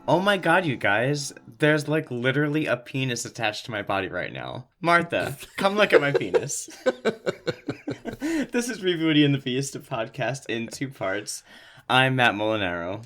Oh my god, you guys. There's like literally a penis attached to my body right now. Martha, come look at my penis. This is Rebooty and the Beast, a podcast in two parts. I'm Matt Molinaro.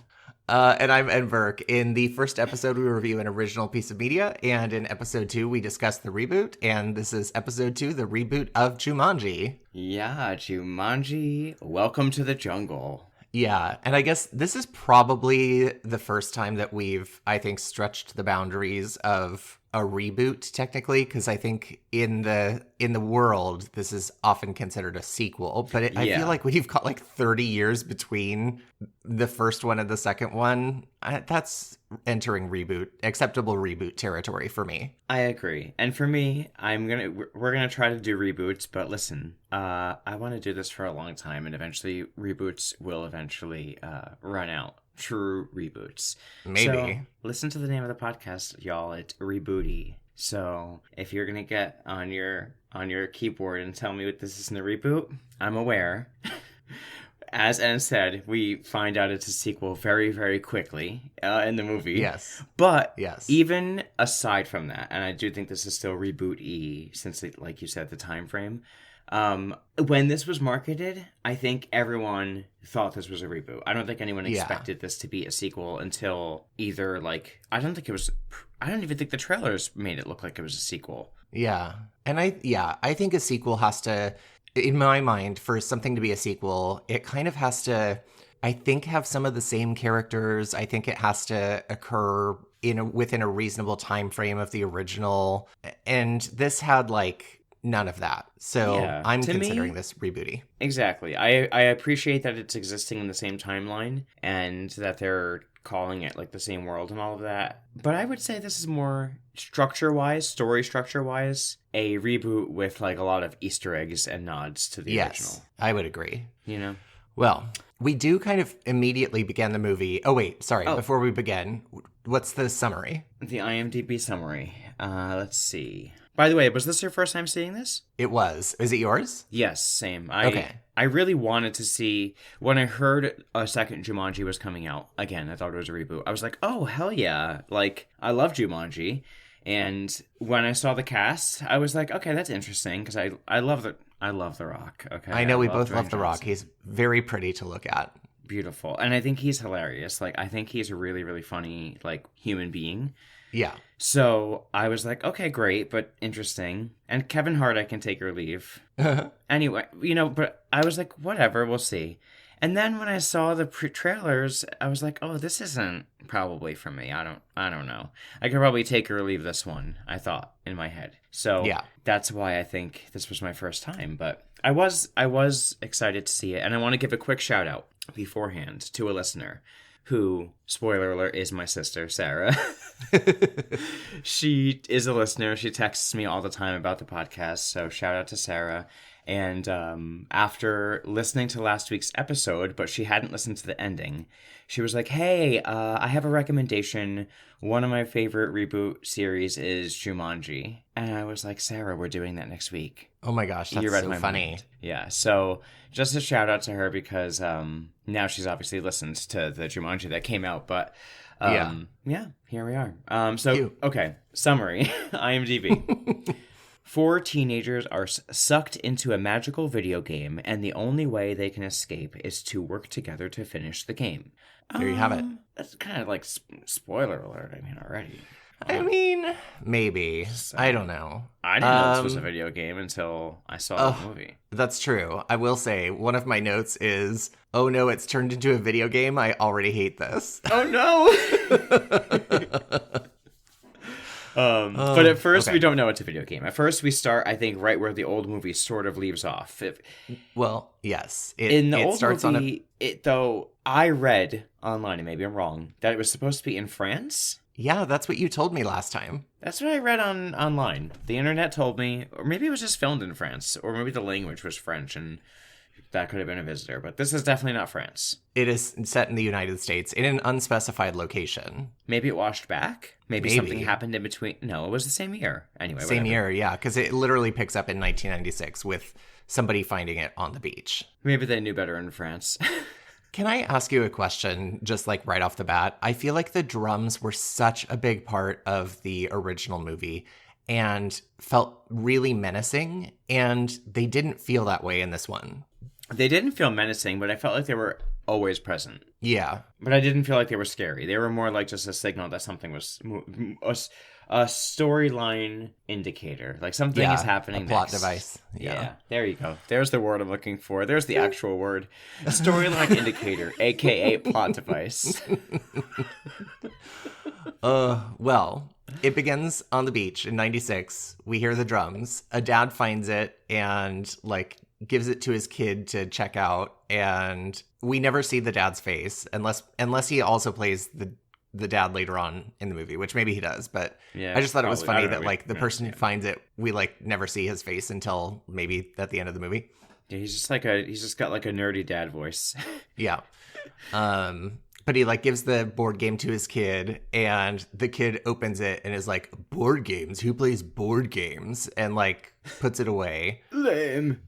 And I'm Ed Burke. In the first episode, we review an original piece of media, and in episode 2, we discuss the reboot, and this is episode 2, the reboot of Jumanji. Yeah, Jumanji. Welcome to the jungle. Yeah, and I guess this is probably the first time that we've, I think, stretched the boundaries of a reboot, technically, because I think in the world, this is often considered a sequel, but I feel like we've got like 30 years between the first one and the second one. That's entering acceptable reboot territory for me. I agree. And for me, we're gonna try to do reboots, but listen, I want to do this for a long time, and eventually reboots will eventually run out. True reboots. Maybe. So, listen to the name of the podcast, y'all. It's Rebooty. So if you're gonna get on your keyboard and tell me what this is in the reboot, I'm aware. As Anne said, we find out it's a sequel very, very quickly in the movie. Yes. But yes. Even aside from that, and I do think this is still reboot-y since, like you said, the time frame. When this was marketed, I think everyone thought this was a reboot. I don't think anyone expected this to be a sequel until either, like, I don't even think the trailers made it look like it was a sequel. Yeah. And I think a sequel has to, in my mind, for something to be a sequel, it kind of has to, I think, have some of the same characters. I think it has to occur within a reasonable time frame of the original. And this had, like, none of that. So I'm considering this rebooty. Exactly. I appreciate that it's existing in the same timeline and that they're calling it like the same world and all of that. But I would say this is more story structure-wise, a reboot with like a lot of Easter eggs and nods to the original. I would agree. You know? Well, we do kind of immediately begin the movie. Oh, wait, sorry. Before we begin, what's the summary? The IMDb summary. Let's see. By the way, was this your first time seeing this? It was. Is it yours? Yes, same. Okay. I really wanted to see, when I heard a second Jumanji was coming out, again, I thought it was a reboot. I was like, oh, hell yeah. Like, I love Jumanji. And when I saw the cast, I was like, okay, that's interesting, because I love The Rock. Okay, I know we both love The Rock. He's very pretty to look at. Beautiful. And I think he's hilarious. Like, I think he's a really, really funny, like, human being. Yeah. So I was like, okay, great, but interesting. And Kevin Hart, I can take or leave. Anyway, but I was like, whatever, we'll see. And then when I saw the trailers, I was like, oh, this isn't probably for me. I don't know. I could probably take or leave this one, I thought, in my head. So that's why I think this was my first time. But I was excited to see it. And I want to give a quick shout out beforehand to a listener who, spoiler alert, is my sister, Sarah. She is a listener. She texts me all the time about the podcast, so shout out to Sarah. And after listening to last week's episode, but she hadn't listened to the ending, she was like, hey, I have a recommendation. One of my favorite reboot series is Jumanji. And I was like, Sarah, we're doing that next week. Oh my gosh, that's so funny. Mind. Yeah, so just a shout out to her because now she's obviously listened to the Jumanji that came out. But yeah, here we are. Okay, summary, IMDb. 4 teenagers are sucked into a magical video game, and the only way they can escape is to work together to finish the game. There you have it. That's kind of like spoiler alert, already. I mean, maybe. So, I don't know. I didn't know this was a video game until I saw the movie. That's true. I will say, one of my notes is, oh no, it's turned into a video game. I already hate this. Oh no! But at first, we don't know it's a video game. At first, we start, I think, right where the old movie sort of leaves off. Well, yes. In the old movie, though, I read online, and maybe I'm wrong, that it was supposed to be in France. Yeah, that's what you told me last time. That's what I read online. The internet told me, or maybe it was just filmed in France, or maybe the language was French, and that could have been a visitor. But this is definitely not France. It is set in the United States, in an unspecified location. Maybe it washed back? Maybe something happened in between. No, it was the same year. Anyway, Same year, yeah, because it literally picks up in 1996 with somebody finding it on the beach. Maybe they knew better in France. Can I ask you a question, just like right off the bat? I feel like the drums were such a big part of the original movie and felt really menacing, and they didn't feel that way in this one. They didn't feel menacing, but I felt like they were always present. Yeah. But I didn't feel like they were scary. They were more like just a signal that something was a storyline indicator. Like something is happening. A plot next. device. Yeah. There you go. There's the word I'm looking for. There's the actual word. A storyline indicator, aka plot device. Well, it begins on the beach in 96. We hear the drums. A dad finds it and like gives it to his kid to check out, and we never see the dad's face unless he also plays the dad later on in the movie, which maybe he does, but yeah, I just thought it was funny that like the person who finds it, we like never see his face until maybe at the end of the movie. Yeah, he's just got like a nerdy dad voice. Yeah. But he like gives the board game to his kid, and the kid opens it and is like, board games? Who plays board games? And like puts it away. Lame.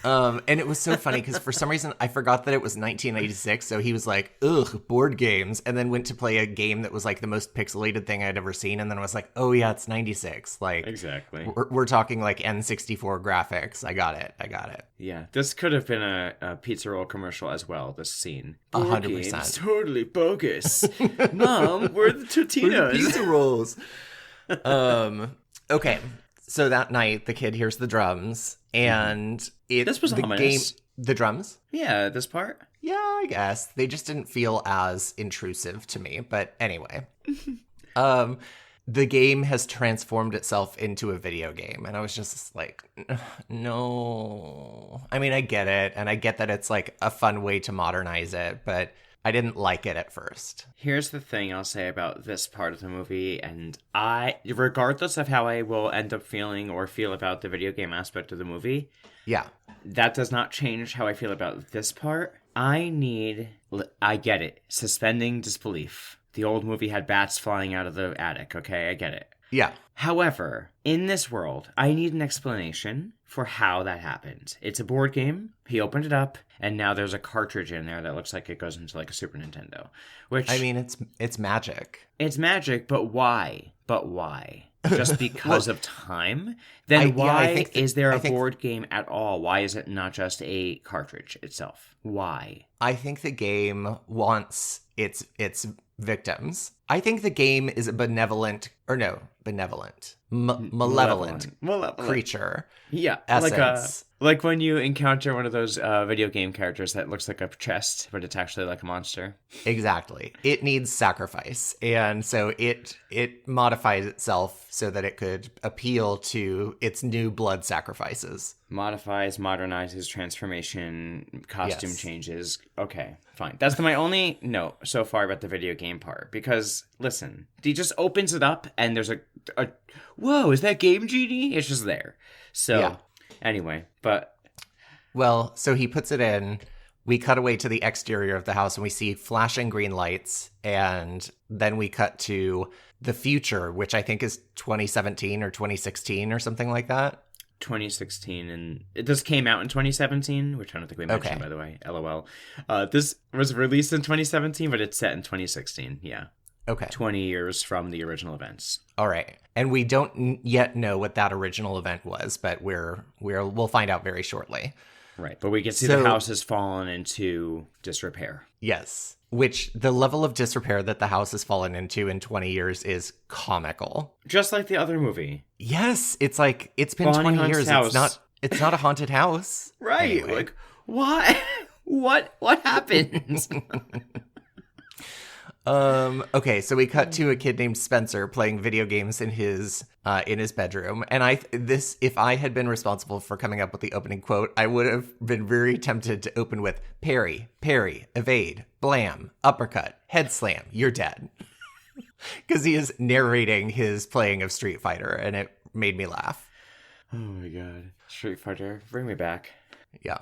And it was so funny because for some reason I forgot that it was 1986. So he was like, ugh, board games. And then went to play a game that was like the most pixelated thing I'd ever seen. And then I was like, oh yeah, it's 96. Like, exactly. We're talking like N64 graphics. I got it. Yeah. This could have been a pizza roll commercial as well, this scene. 100%. Totally bogus. Mom, where are the Totinos? Pizza rolls. Okay. So that night, the kid hears the drums, and this was ominous. The drums? Yeah, this part? Yeah, I guess. They just didn't feel as intrusive to me. But anyway. The game has transformed itself into a video game. And I was just like, no. I mean, I get it. And I get that it's like a fun way to modernize it. But I didn't like it at first. Here's the thing I'll say about this part of the movie, and regardless of how I will end up feeling or feel about the video game aspect of the movie, yeah, that does not change how I feel about this part. I get it, suspending disbelief. The old movie had bats flying out of the attic, okay? I get it. Yeah. However, in this world, I need an explanation for how that happened. It's a board game. He opened it up, and now there's a cartridge in there that looks like it goes into like a Super Nintendo. Which, I mean, it's magic. It's magic, but why? Just because of time? Then why is there a board game at all? Why is it not just a cartridge itself? Why? I think the game wants its victims. I think the game is a malevolent creature. Yeah, essence. like when you encounter one of those video game characters that looks like a chest, but it's actually like a monster. Exactly. It needs sacrifice, and so it modifies itself so that it could appeal to its new blood sacrifices. Modifies, modernizes, transformation, costume changes. Okay, fine. That's my only note so far about the video game part. Because, listen, he just opens it up and there's a whoa, is that Game Genie? It's just there. So, anyway, but... Well, so he puts it in. We cut away to the exterior of the house and we see flashing green lights. And then we cut to the future, which I think is 2017 or 2016 or something like that. 2016, and this came out in 2017, which I don't think we mentioned, by the way. LOL. This was released in 2017, but it's set in 2016. Yeah. Okay. 20 years from the original events. All right. And we don't yet know what that original event was, but we'll find out very shortly. Right. But we can see the house has fallen into disrepair. Yes. Which the level of disrepair that the house has fallen into in 20 years is comical. Just like the other movie. Yes. It's like, it's been Bonnie 20 Hunt's years. House. It's not a haunted house. Right. Anyway. Like, why? What happened? Okay, so we cut to a kid named Spencer playing video games in his bedroom. And if I had been responsible for coming up with the opening quote, I would have been very tempted to open with parry, evade, blam, uppercut, head slam, you're dead. Because he is narrating his playing of Street Fighter, and it made me laugh. Oh my god. Street Fighter, bring me back. Yeah.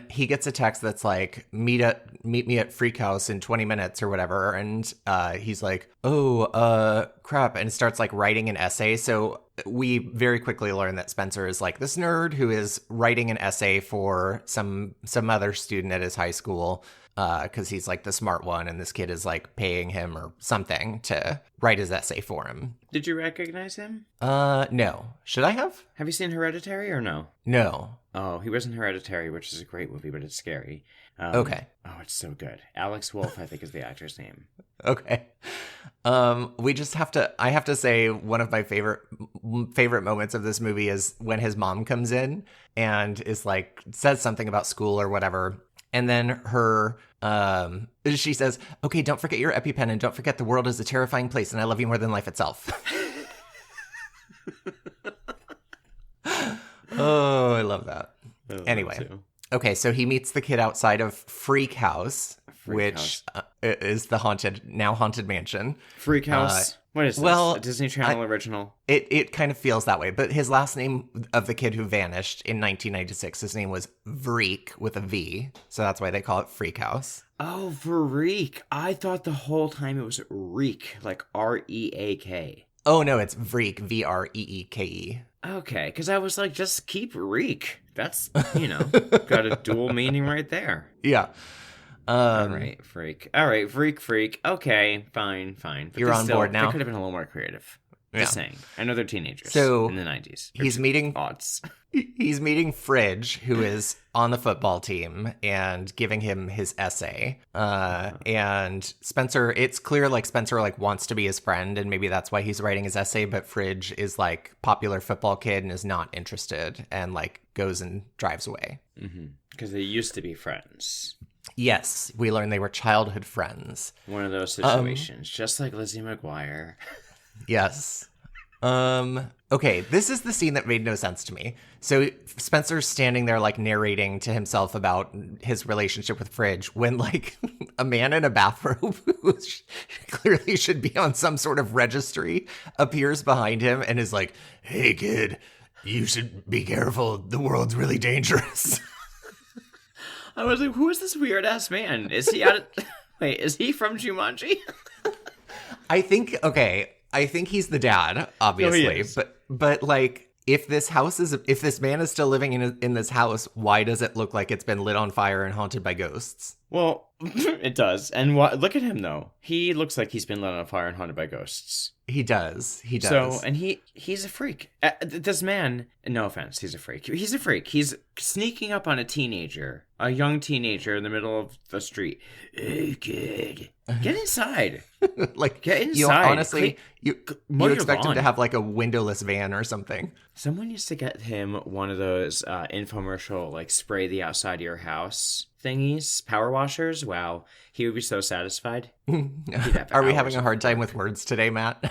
He gets a text that's like, meet me at Freak House in 20 minutes or whatever. And he's like, oh, crap. And starts like writing an essay. So we very quickly learn that Spencer is like this nerd who is writing an essay for some other student at his high school. because he's like the smart one, and this kid is like paying him or something to write his essay for him. Did you recognize him? No. Should I have? Have you seen Hereditary or no? No. Oh, he was in Hereditary, which is a great movie, but it's scary. Okay. Oh, it's so good. Alex Wolff, I think, is the actor's name. Okay. I have to say one of my favorite moments of this movie is when his mom comes in and is like, says something about school or whatever. And then she says, okay, don't forget your EpiPen and don't forget the world is a terrifying place and I love you more than life itself. Oh, I love that. Anyway. Okay, so he meets the kid outside of Freak House, which is the haunted mansion. Freak House? What is this? Well, a Disney Channel original? It kind of feels that way. But his last name of the kid who vanished in 1996, his name was Vreek with a V. So that's why they call it Freak House. Oh, Vreek. I thought the whole time it was Reek, like R-E-A-K. Oh, no, it's Vreek, V-R-E-E-K-E. Okay, because I was like, just keep Reek. That's, got a dual meaning right there. Yeah. All right, freak. All right, freak. Okay, fine. But you're on board now? They could have been a little more creative. Just saying. I know they're teenagers so in the 90s. He's meeting odds. He's meeting Fridge, who is on the football team, and giving him his essay. And Spencer, it's clear like Spencer like wants to be his friend, and maybe that's why he's writing his essay. But Fridge is like popular football kid and is not interested, and like goes and drives away. Because they used to be friends. Yes, we learned they were childhood friends. One of those situations, just like Lizzie McGuire. Yes. Okay, this is the scene that made no sense to me. So Spencer's standing there like narrating to himself about his relationship with Fridge when like a man in a bathrobe who clearly should be on some sort of registry appears behind him and is like, "Hey kid, you should be careful. The world's really dangerous." I was like, who is this weird ass man? Is he out of... Wait, is he from Jumanji? I think he's the dad, obviously. No, he is. But like, if this man is still living in this house, why does it look like it's been lit on fire and haunted by ghosts? Well, it does. And look at him though. He looks like he's been lit on fire and haunted by ghosts. He does. So, and he's a freak. This man, no offense, he's a freak. He's a freak. He's sneaking up on a young teenager in the middle of the street. Hey, kid, get inside. Like, get inside. Honestly, you expect him to have like a windowless van or something. Someone used to get him one of those infomercial, like, spray the outside of your house thingies, power washers. Wow. He would be so satisfied. Are we having a hard time with words today, Matt?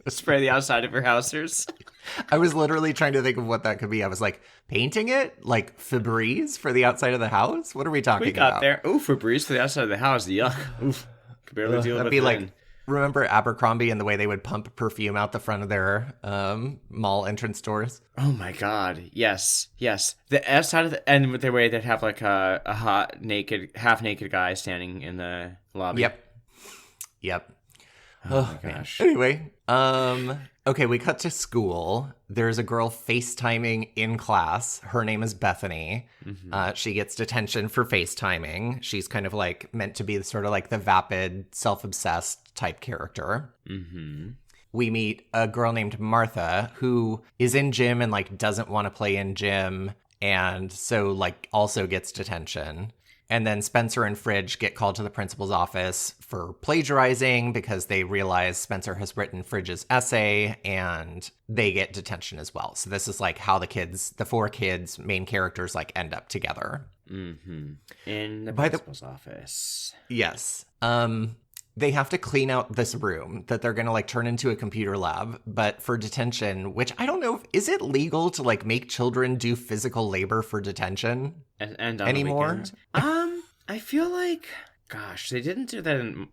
Spray the outside of your housers. I was literally trying to think of what that could be. I was like, painting it? Like Febreze for the outside of the house? What are we talking about? We got there. Ooh, Febreze for the outside of the house. Yuck. Oof. Could barely deal with it. That'd be like, remember Abercrombie and the way they would pump perfume out the front of their mall entrance doors? Oh my god. Yes. The outside of and with the way they'd have like a half naked guy standing in the lobby. Yep. Oh my gosh. Anyway, okay, we cut to school. There's a girl FaceTiming in class. Her name is Bethany. She gets detention for FaceTiming. She's kind of like meant to be sort of like the vapid, self-obsessed type character. We meet a girl named Martha who is in gym and like doesn't want to play in gym, and so like also gets detention. And then Spencer and Fridge get called to the principal's office for plagiarizing because they realize Spencer has written Fridge's essay, and they get detention as well. So this is like how the four kids, main characters, like end up together. In the principal's office. Yes. They have to clean out this room that they're going to like turn into a computer lab, but for detention, which I don't know, is it legal to like make children do physical labor for detention and anymore? I feel like, gosh, they didn't do that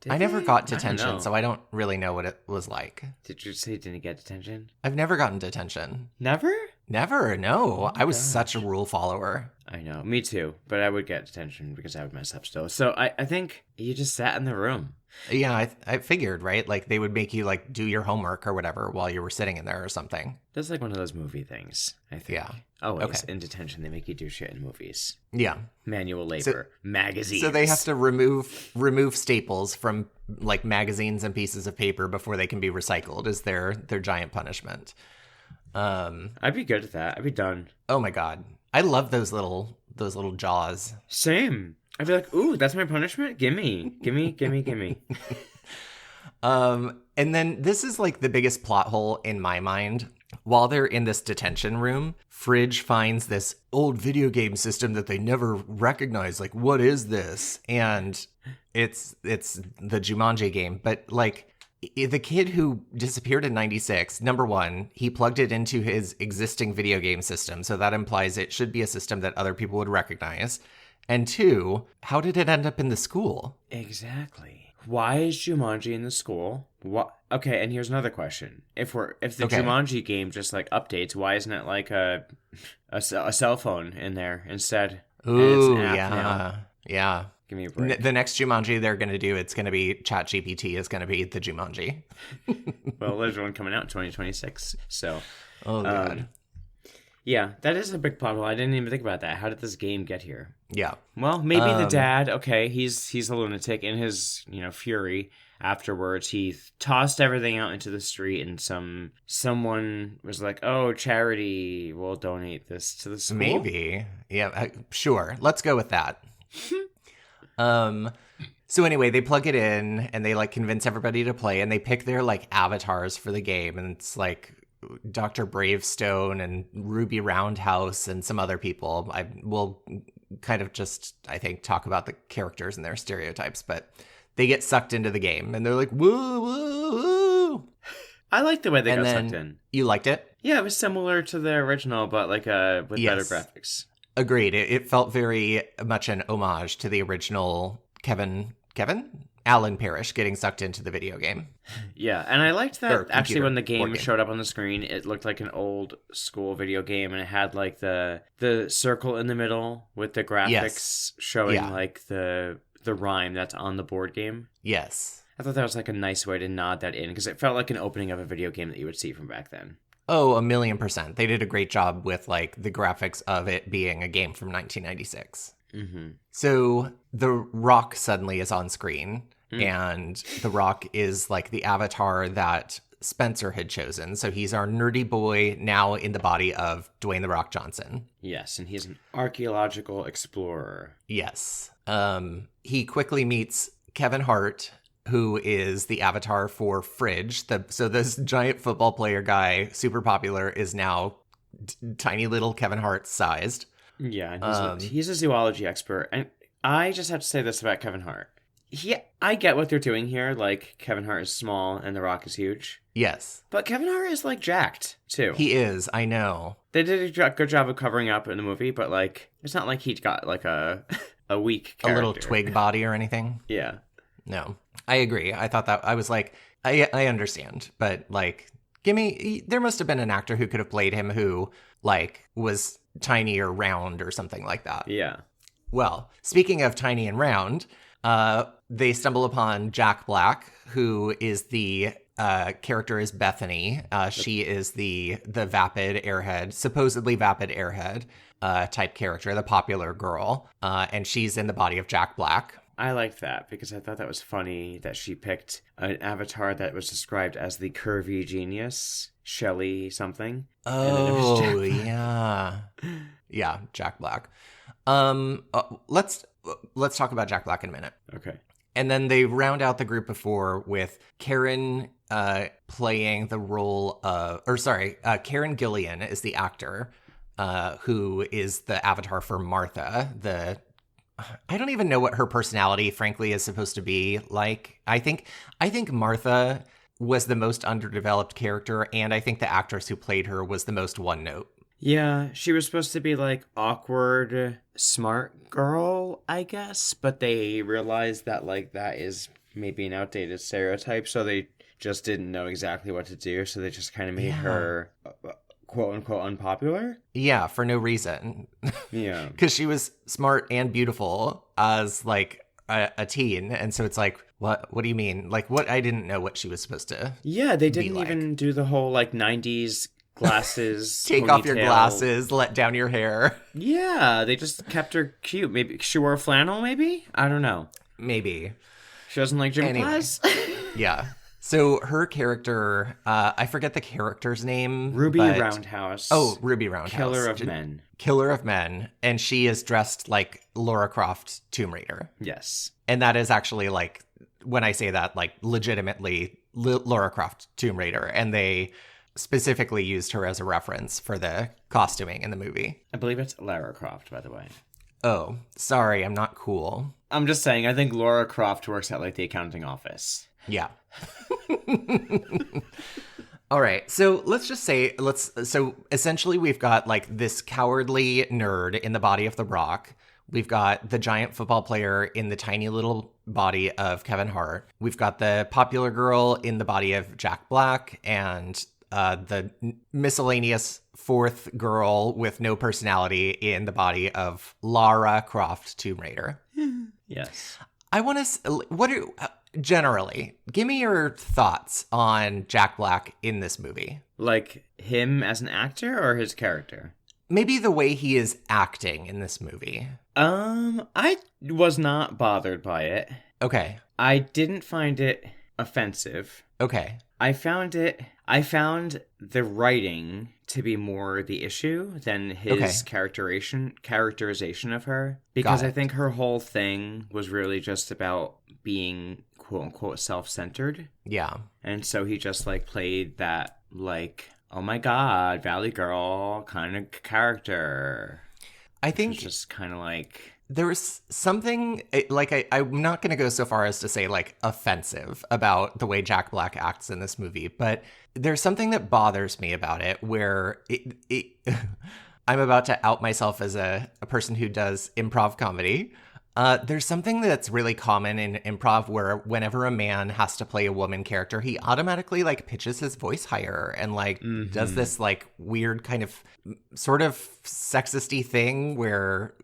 I never got detention, so I don't really know what it was like. Did you say you didn't get detention? I've never gotten detention. Never? Never. No. I was gosh. such a rule follower. I know, me too. But I would get detention because I would mess up still. So I think you just sat in the room. Yeah, I figured, right? Like they would make you like do your homework or whatever while you were sitting in there or something. That's like one of those movie things, I think. Yeah. Always Okay. in detention, they make you do shit in movies. Yeah. Manual labor, magazines. So they have to remove staples from like magazines and pieces of paper before they can be recycled is their giant punishment. I'd be good at that. I'd be done. Oh my god. I love those little jaws. Same. I'd be like, ooh, that's my punishment? Gimme. And then this is like the biggest plot hole in my mind. While they're in this detention room, Fridge finds this old video game system that they never recognize. Like, what is this? And it's the Jumanji game. But like the kid who disappeared in 96, number one, he plugged it into his existing video game system. So that implies it should be a system that other people would recognize. And two, how did it end up in the school? Exactly. Why is Jumanji in the school? What? Okay, and here's another question: If the Jumanji game just like updates, why isn't it like a cell phone in there instead? Ooh, and it's an app yeah, now. yeah. Give me a break. The next Jumanji they're going to do, it's going to be ChatGPT is going to be the Jumanji. Well, there's one coming out in 2026, so. Oh god. Yeah, that is a big plot hole. I didn't even think about that. How did this game get here? Yeah. Well, maybe the dad. Okay, he's a lunatic. In his fury afterwards, he tossed everything out into the street, and someone was like, "Oh, charity, we'll donate this to the school." Maybe. Yeah. Sure. Let's go with that. So anyway, they plug it in and they like convince everybody to play, and they pick their like avatars for the game, and it's like Dr. Bravestone and Ruby Roundhouse and some other people. I will kind of just, I think, talk about the characters and their stereotypes, but they get sucked into the game and they're like, woo, woo, woo. I like the way they got sucked in. You liked it? Yeah, it was similar to the original, but like with better graphics. Agreed. It felt very much an homage to the original Alan Parrish getting sucked into the video game. Yeah, and I liked that actually when the game game showed up on the screen, it looked like an old school video game, and it had like the circle in the middle with the graphics showing like the rhyme that's on the board game. Yes. I thought that was like a nice way to nod that in, because it felt like an opening of a video game that you would see from back then. Oh, 1,000,000%. They did a great job with like the graphics of it being a game from 1996. Mm-hmm. So The Rock suddenly is on screen, and The Rock is like the avatar that Spencer had chosen. So he's our nerdy boy now in the body of Dwayne The Rock Johnson. Yes, and he's an archaeological explorer. Yes. He quickly meets Kevin Hart, who is the avatar for Fridge. So this giant football player guy, super popular, is now tiny little Kevin Hart sized. Yeah, and he's a zoology expert. And I just have to say this about Kevin Hart. I get what they're doing here. Like, Kevin Hart is small and The Rock is huge. Yes. But Kevin Hart is, like, jacked, too. He is, I know. They did a good job of covering up in the movie, but, like, it's not like he got, like, a weak character. A little twig body or anything? Yeah. No. I agree. I thought that, I was like, I understand, but, like, there must have been an actor who could have played him who, like, was tiny or round or something like that. Yeah. Well, speaking of tiny and round, they stumble upon Jack Black, who is the character is Bethany. She is the vapid airhead, supposedly vapid airhead type character, the popular girl, and she's in the body of Jack Black. I liked that because I thought that was funny that she picked an avatar that was described as the curvy genius, Shelley something. Oh, yeah. Yeah, Jack Black. Let's talk about Jack Black in a minute. Okay. And then they round out the group of four with Karen playing the role of, Karen Gillian is the actor who is the avatar for Martha. I don't even know what her personality, frankly, is supposed to be like. I think Martha was the most underdeveloped character, and I think the actress who played her was the most one note. Yeah, she was supposed to be like awkward, smart girl, I guess, but they realized that like that is maybe an outdated stereotype, so they just didn't know exactly what to do, so they just kind of made her quote unquote unpopular. Yeah, for no reason. Yeah. Because she was smart and beautiful as like a teen. And so it's like, what do you mean? Like, what? I didn't know what she was supposed to Yeah, they be didn't like. even do the whole like 90s glasses. Take off your ponytail. glasses, let down your hair. Yeah, they just kept her cute. Maybe she wore a flannel, maybe? I don't know. Maybe. She doesn't like gym class? Yeah. So her character, I forget the character's name. Ruby Roundhouse. Oh, Ruby Roundhouse. Killer of Men. Killer of Men. And she is dressed like Lara Croft Tomb Raider. Yes. And that is actually like, when I say that, like legitimately Lara Croft Tomb Raider. And they specifically used her as a reference for the costuming in the movie. I believe it's Lara Croft, by the way. Oh, sorry, I'm not cool. I'm just saying, I think Lara Croft works at like the accounting office. Yeah. All right. So let's just say, so essentially we've got like this cowardly nerd in the body of The Rock. We've got the giant football player in the tiny little body of Kevin Hart. We've got the popular girl in the body of Jack Black, and the miscellaneous fourth girl with no personality in the body of Lara Croft Tomb Raider. Yes. I want to, generally, give me your thoughts on Jack Black in this movie. Like him as an actor or his character? Maybe the way he is acting in this movie. I was not bothered by it. Okay. I didn't find it offensive. Okay. I found the writing to be more the issue than his characterization of her. Because I think her whole thing was really just about being quote unquote self-centered. Yeah. And so he just like played that like, oh my God, Valley Girl kind of character. I think it's just kind of like there was something like I'm not going to go so far as to say like offensive about the way Jack Black acts in this movie, but there's something that bothers me about it where I'm about to out myself as a person who does improv comedy. There's something that's really common in improv where whenever a man has to play a woman character, he automatically like pitches his voice higher and like does this like weird kind of sort of sexisty thing where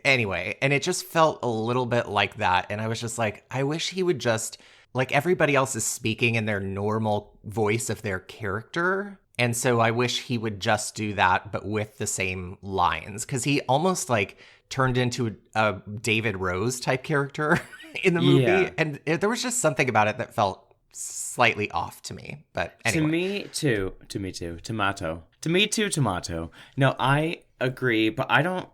anyway, and it just felt a little bit like that. And I was just like, I wish he would just like everybody else is speaking in their normal voice of their character. And so I wish he would just do that, but with the same lines, because he almost like turned into a David Rose type character in the movie. Yeah. And there was just something about it that felt slightly off to me. But anyway. To me too. Tomato. No, I agree, but I don't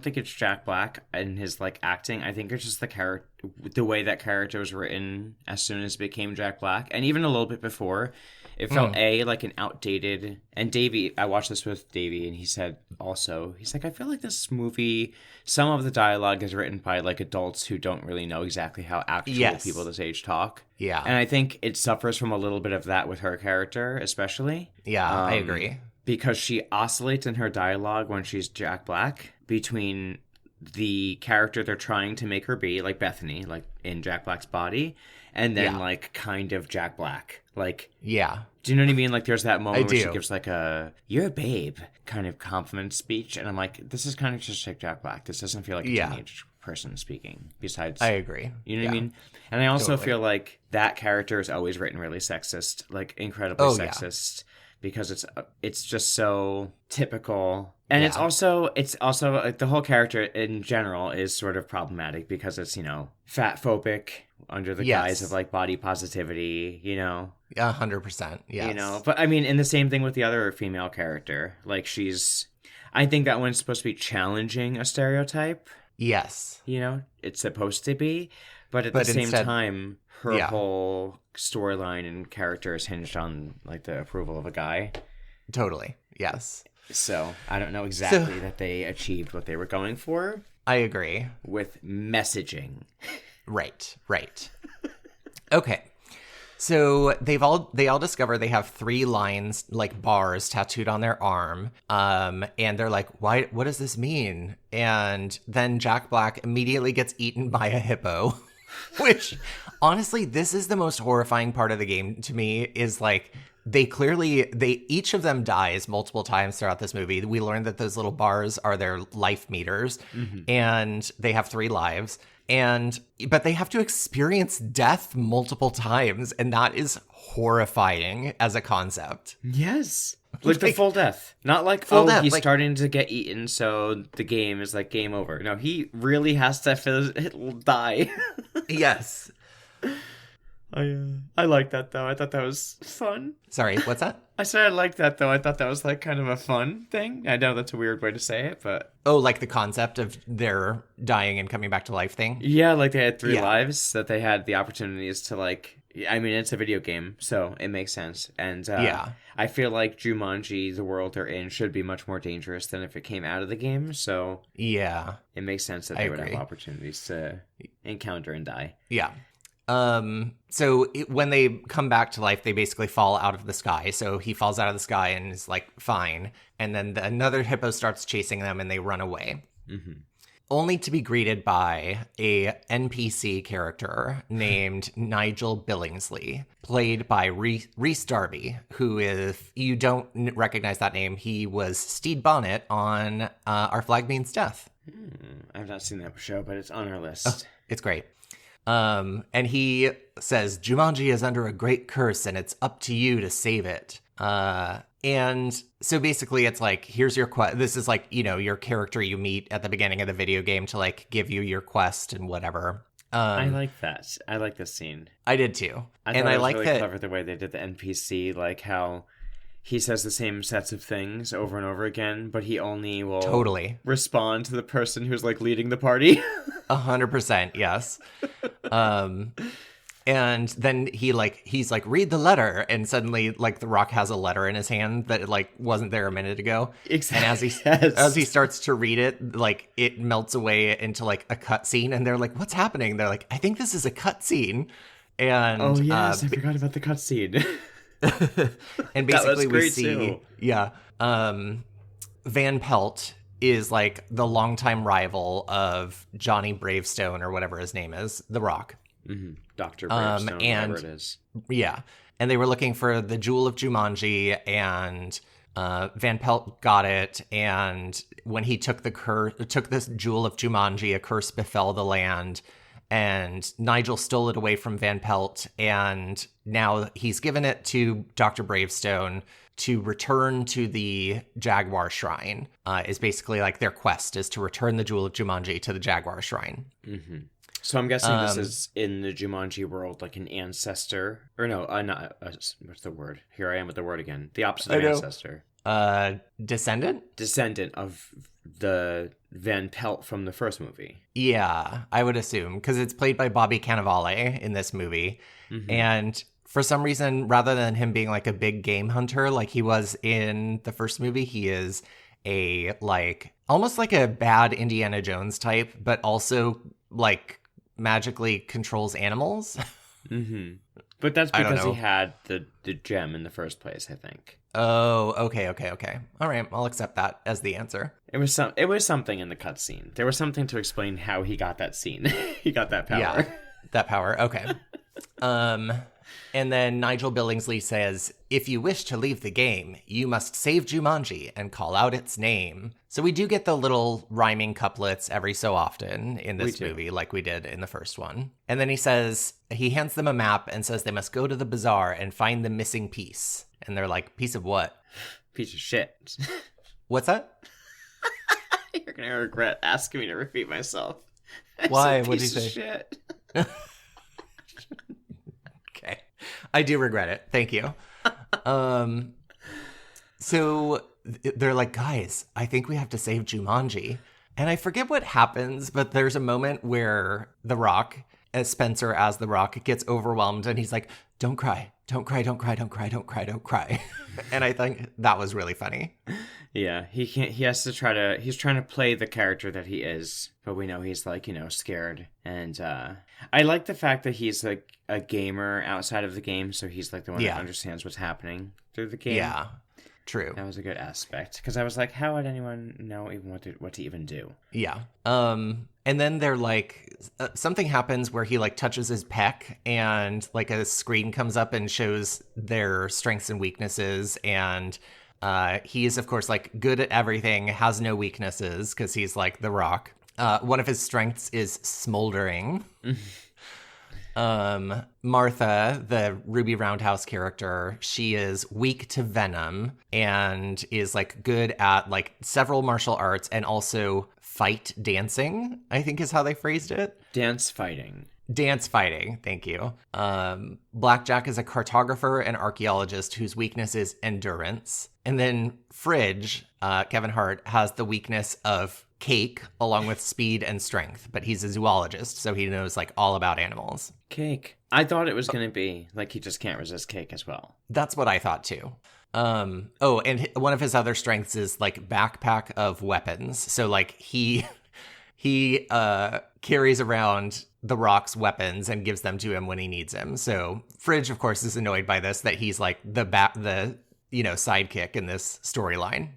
think it's Jack Black and his like acting. I think it's just the way that character was written as soon as it became Jack Black, and even a little bit before. It felt like an outdated, and Davey, I watched this with Davey, and he said also, he's like, I feel like this movie, some of the dialogue is written by like adults who don't really know exactly how actual people this age talk. Yeah. And I think it suffers from a little bit of that with her character, especially. Yeah, I agree. Because she oscillates in her dialogue when she's Jack Black between the character they're trying to make her be, like Bethany, like in Jack Black's body, and then like kind of Jack Black. Like, yeah. Do you know what I mean? Like, there's that moment where she gives like you're a babe kind of compliment speech. And I'm like, this is kind of just like Jack Black. This doesn't feel like a teenage person speaking. Besides, I agree. You know what I mean? And I also feel like that character is always written really sexist, like incredibly sexist. Yeah. Because it's just so typical. And it's also like the whole character in general is sort of problematic because it's, fat phobic under the guise of like body positivity, 100%. Yes. But I mean, and the same thing with the other female character. Like I think that one's supposed to be challenging a stereotype. Yes. It's supposed to be. But at the same time, her whole storyline and character is hinged on like the approval of a guy. Totally. Yes. So I don't know exactly that they achieved what they were going for. I agree. With messaging. Right. Okay. So they all discover they have 3 lines, like bars, tattooed on their arm. And they're like, "Why? What does this mean?" And then Jack Black immediately gets eaten by a hippo. Which, honestly, this is the most horrifying part of the game to me, is like, they each of them dies multiple times throughout this movie. We learned that those little bars are their life meters, and they have 3 lives. But they have to experience death multiple times, and that is horrifying as a concept. Yes. Like the full death. Not like, he's like, starting to get eaten, so the game is like game over. No, he really has to die. Yes. I like that, though. I thought that was fun. Sorry, what's that? I said I liked that, though. I thought that was like kind of a fun thing. I know that's a weird way to say it, but... Oh, like the concept of their dying and coming back to life thing? Yeah, like they had 3 lives, that they had the opportunities to like... I mean, it's a video game, so it makes sense. And I feel like Jumanji, the world they're in, should be much more dangerous than if it came out of the game. So yeah, it makes sense that they would have opportunities to encounter and die. Yeah. So when they come back to life, they basically fall out of the sky. So he falls out of the sky and is like fine. And then another hippo starts chasing them and they run away. Mm-hmm. Only to be greeted by a NPC character named Nigel Billingsley, played by Rhys Darby, who, if you don't recognize that name, he was Stede Bonnet on Our Flag Means Death. I've not seen that show, but it's on our list. Oh, it's great. And he says, Jumanji is under a great curse and it's up to you to save it. And so basically it's like, here's your quest. This is like, your character you meet at the beginning of the video game to like give you your quest and whatever. I like that. I like this scene. I did too. I like really clever the way they did the NPC, like how he says the same sets of things over and over again, but he only will respond to the person who's like leading the party. 100%, yes. And then he's like, read the letter, and suddenly like The Rock has a letter in his hand that like wasn't there a minute ago. Exactly. And as he starts to read it, like it melts away into like a cutscene, and they're like, "What's happening?" They're like, "I think this is a cutscene." And oh yes, I forgot about the cutscene. And basically we see, Van Pelt is like the longtime rival of Johnny Bravestone or whatever his name is, The Rock. Mm-hmm. Dr. Bravestone, whatever it is. Yeah. And they were looking for the Jewel of Jumanji, and Van Pelt got it. And when he took this Jewel of Jumanji, a curse befell the land. And Nigel stole it away from Van Pelt. And now he's given it to Dr. Bravestone to return to the Jaguar Shrine. Is basically like their quest is to return the Jewel of Jumanji to the Jaguar Shrine. Mm-hmm. So I'm guessing this is in the Jumanji world, like an ancestor, or no, not what's the word? Here I am with the word again. The opposite of ancestor. Descendant? Descendant of the Van Pelt from the first movie. Yeah, I would assume, because it's played by Bobby Cannavale in this movie, and for some reason, rather than him being like a big game hunter like he was in the first movie, he is a like almost like a bad Indiana Jones type, but also like magically controls animals. But that's because he had the gem in the first place, I think. Oh, okay. All right, I'll accept that as the answer. It was something in the cutscene. There was something to explain how he got that scene. He got that power. Yeah, that power. Okay. And then Nigel Billingsley says, if you wish to leave the game, you must save Jumanji and call out its name. So we do get the little rhyming couplets every so often in this movie, like we did in the first one. And then he hands them a map and says they must go to the bazaar and find the missing piece. And they're like, piece of what? Piece of shit. What's that? You're going to regret asking me to repeat myself. Why? What did you say? Shit. Okay. I do regret it. Thank you. So they're like, guys, I think we have to save Jumanji. And I forget what happens, but there's a moment where The Rock, as Spencer as The Rock, gets overwhelmed and he's like, don't cry. Don't cry, don't cry, don't cry, don't cry, don't cry. And I think that was really funny. Yeah, he's trying to play the character that he is, but we know he's like, scared. And I like the fact that he's like a gamer outside of the game, so he's like the one that understands what's happening through the game. Yeah, true. That was a good aspect, because I was like, how would anyone know even what to even do? Yeah. And then they're like, something happens where he like touches his pec and like a screen comes up and shows their strengths and weaknesses. And he is, of course, like good at everything, has no weaknesses because he's like The Rock. One of his strengths is smoldering. Martha, the Ruby Roundhouse character, she is weak to venom and is like good at like several martial arts and also fight dancing, I think is how they phrased it. Dance fighting. Dance fighting, thank you. Blackjack is a cartographer and archaeologist whose weakness is endurance. And then Fridge, Kevin Hart, has the weakness of cake along with speed and strength, but he's a zoologist, so he knows like all about animals. Cake. I thought it was going to be like he just can't resist cake as well. That's what I thought too. Oh, and one of his other strengths is like backpack of weapons. So like he carries around The Rock's weapons and gives them to him when he needs them. So Fridge, of course, is annoyed by this, that he's like the sidekick in this storyline.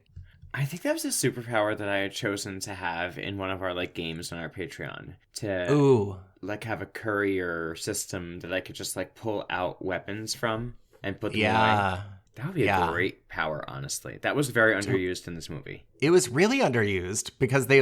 I think that was a superpower that I had chosen to have in one of our like games on our Patreon to like have a courier system that I could just like pull out weapons from and put them away. That would be a great power, honestly. That was very underused in this movie. It was really underused because they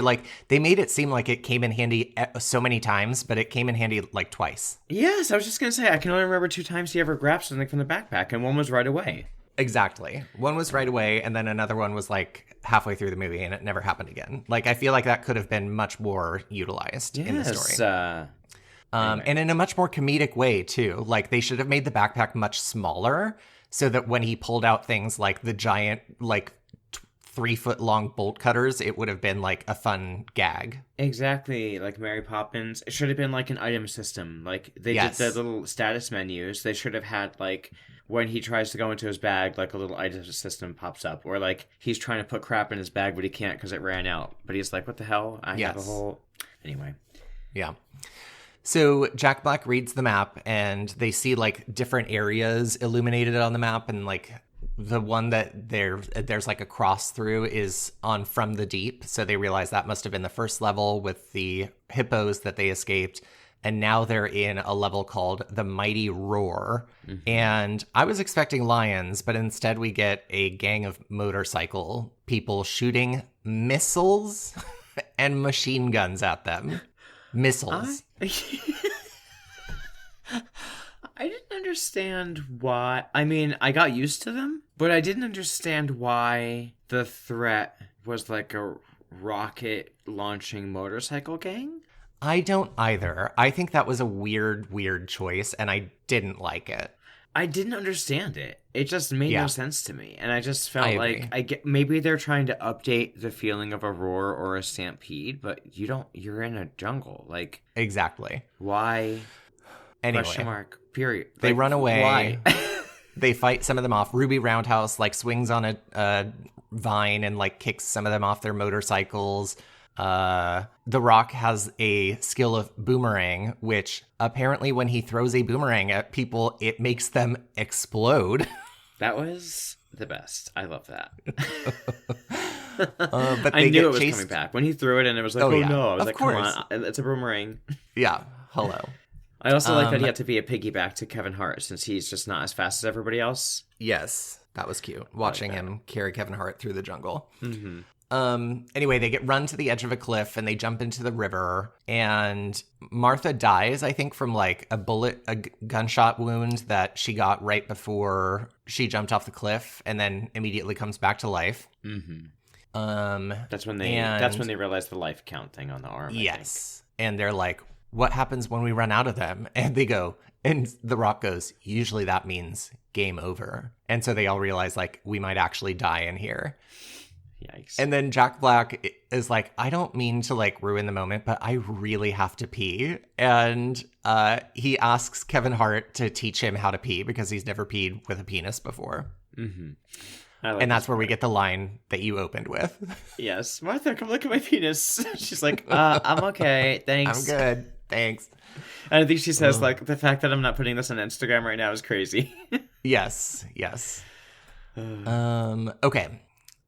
made it seem like it came in handy so many times, but it came in handy like twice. Yes, I was just going to say, I can only remember 2 times he ever grabbed something from the backpack, and one was right away. Exactly. One was right away, and then another one was like halfway through the movie, and it never happened again. Like, I feel like that could have been much more utilized in the story. Anyway. And in a much more comedic way, too. Like, they should have made the backpack much smaller so that when he pulled out things like the giant, like, 3-foot-long bolt cutters, it would have been like a fun gag. Exactly, like Mary Poppins. It should have been like an item system. Like, they did the little status menus. They should have had, like, when he tries to go into his bag, like a little item system pops up. Or, like, he's trying to put crap in his bag, but he can't because it ran out. But he's like, what the hell? I have a whole... Anyway. Yeah. So Jack Black reads the map, and they see, like, different areas illuminated on the map, and, like, the one that there's like a cross through is on From the Deep. So they realize that must have been the first level with the hippos that they escaped. And now they're in a level called The Mighty Roar. Mm-hmm. And I was expecting lions, but instead we get a gang of motorcycle people shooting missiles and machine guns at them. Missiles. I didn't understand why. I mean, I got used to them, but I didn't understand why the threat was like a rocket launching motorcycle gang. I don't either. I think that was a weird choice, and I didn't like it. I didn't understand it. It just made no sense to me. And I just felt like maybe they're trying to update the feeling of a roar or a stampede, but you're in a jungle. Like, exactly. Why? Anyway. Question mark. Period. They run away. Why? They fight some of them off. Ruby Roundhouse like swings on a vine and like kicks some of them off their motorcycles. The Rock has a skill of boomerang, which apparently when he throws a boomerang at people, it makes them explode. That was the best. I love that. But I knew it was coming back. When he threw it and it was like, no. I was of like, course. Come on, it's a boomerang. Yeah, hello. I also like that he had to be a piggyback to Kevin Hart since he's just not as fast as everybody else. Yes, that was cute. Watching him carry Kevin Hart through the jungle. Mm-hmm. Anyway, they get run to the edge of a cliff and they jump into the river, and Martha dies, I think, from like a gunshot wound that she got right before she jumped off the cliff, and then immediately comes back to life. Mm-hmm. That's when they realize the life count thing on the arm. Yes. And they're like, what happens when we run out of them? And they go, and The Rock goes, usually that means game over. And so they all realize like we might actually die in here. Yikes. And then Jack Black is like, I don't mean to like ruin the moment, but I really have to pee. And he asks Kevin Hart to teach him how to pee because he's never peed with a penis before. Mm-hmm. And that's where we get the line that you opened with. Yes. Martha, come look at my penis. She's like, I'm okay. Thanks. I'm good. Thanks. And I think she says, like, the fact that I'm not putting this on Instagram right now is crazy. Yes. Okay.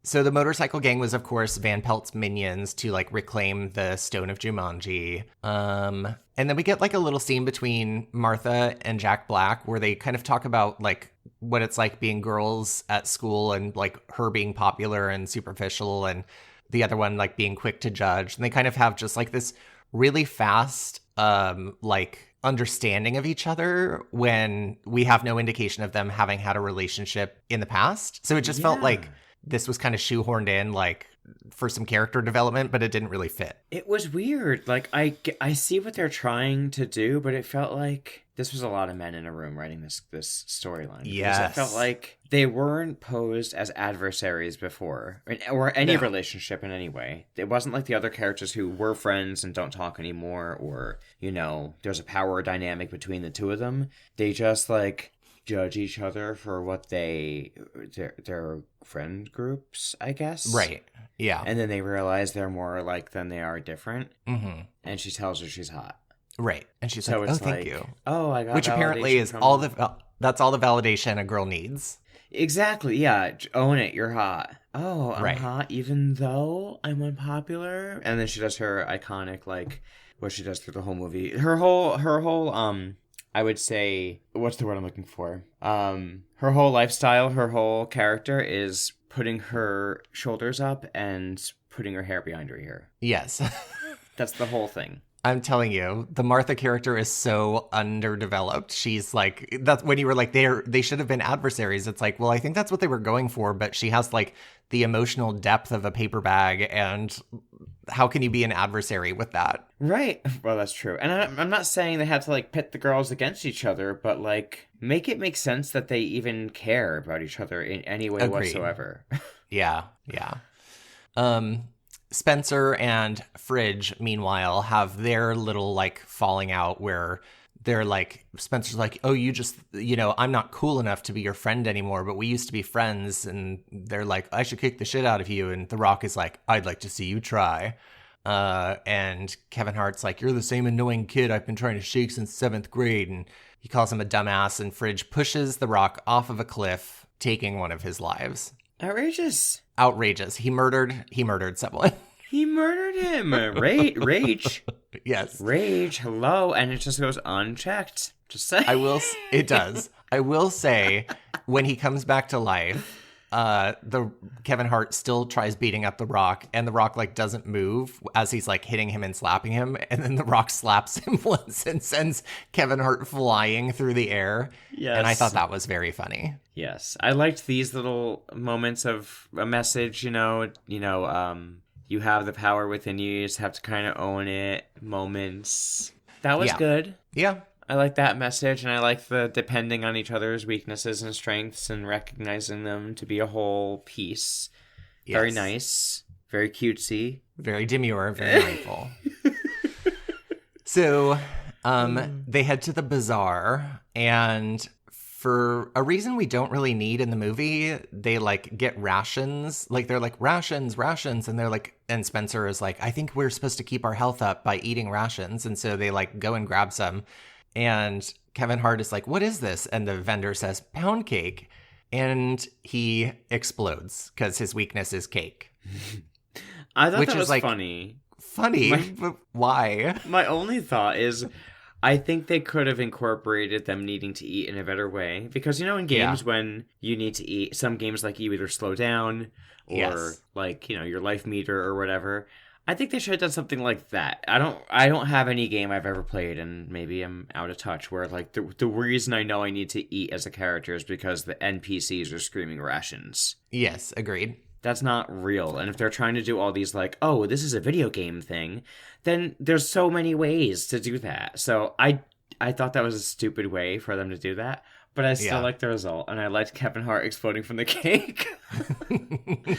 So the motorcycle gang was, of course, Van Pelt's minions to like reclaim the stone of Jumanji. And then we get like a little scene between Martha and Jack Black where they kind of talk about like what it's like being girls at school and like her being popular and superficial and the other one like being quick to judge. And they kind of have just like this really fast like understanding of each other when we have no indication of them having had a relationship in the past. So it just felt like this was kind of shoehorned in like for some character development, but it didn't really fit. It was weird. Like I see what they're trying to do, but it felt like this was a lot of men in a room writing this storyline. Yes. It felt like they weren't posed as adversaries before, or any relationship in any way. It wasn't like the other characters who were friends and don't talk anymore, or, you know, there's a power dynamic between the two of them. They just like judge each other for what their friend groups, I guess. Right. Yeah. And then they realize they're more alike than they are different. Mm-hmm. And she tells her she's hot. Right. And she's So like, oh, it's thank like, you. oh, I got Which apparently validation is from- that's all the validation a girl needs. Exactly, yeah. Own it, you're hot. Oh, I'm Right. hot even though I'm unpopular. And then she does her iconic, like, what she does through the whole movie. Her whole I would say, what's the word I'm looking for? Her whole lifestyle, her whole character is putting her shoulders up and putting her hair behind her ear. Yes. That's the whole thing. I'm telling you, the Martha character is so underdeveloped. She's like, that's when you were like, they should have been adversaries. It's like, well, I think that's what they were going for, but she has like the emotional depth of a paper bag, and how can you be an adversary with that? Right. Well, that's true. And I'm not saying they have to like pit the girls against each other, but like make it make sense that they even care about each other in any way whatsoever. Yeah. Spencer and Fridge, meanwhile, have their little like falling out where they're like, Spencer's like, oh, you just, you know, I'm not cool enough to be your friend anymore, but we used to be friends. And they're like, I should kick the shit out of you. And The Rock is like, I'd like to see you try. And Kevin Hart's like, you're the same annoying kid I've been trying to shake since 7th grade. And he calls him a dumbass, and Fridge pushes The Rock off of a cliff, taking one of his lives. Outrageous. He murdered someone. He murdered him. Rage. Yes. Rage. Hello. And it just goes unchecked. Just say. It does. I will say, when he comes back to life, the Kevin Hart still tries beating up The Rock, and The Rock like doesn't move as he's like hitting him and slapping him, and then The Rock slaps him once and sends Kevin Hart flying through the air. Yes. And I thought that was very funny. Yes. I liked these little moments of a message, you have the power within you. You just have to kind of own it. Moments. That was good. Yeah. I like that message, and I like the depending on each other's weaknesses and strengths and recognizing them to be a whole piece. Yes. Very nice. Very cutesy. Very demure. Very mindful. So they head to the bazaar, and for a reason we don't really need in the movie, they like get rations. Like they're like rations, and they're like, and Spencer is like, I think we're supposed to keep our health up by eating rations. And so they like go and grab some. And Kevin Hart is like, what is this? And the vendor says pound cake. And he explodes because his weakness is cake. I thought that was like, funny. But why? My only thought is, I think they could have incorporated them needing to eat in a better way. Because, in games when you need to eat, some games like you either slow down or like, your life meter or whatever. I think they should have done something like that. I don't have any game I've ever played, and maybe I'm out of touch, where like the reason I know I need to eat as a character is because the NPCs are screaming rations. Yes, agreed. That's not real. And if they're trying to do all these like, oh, this is a video game thing, then there's so many ways to do that. So I thought that was a stupid way for them to do that. But I still like the result. And I liked Kevin Hart exploding from the cake.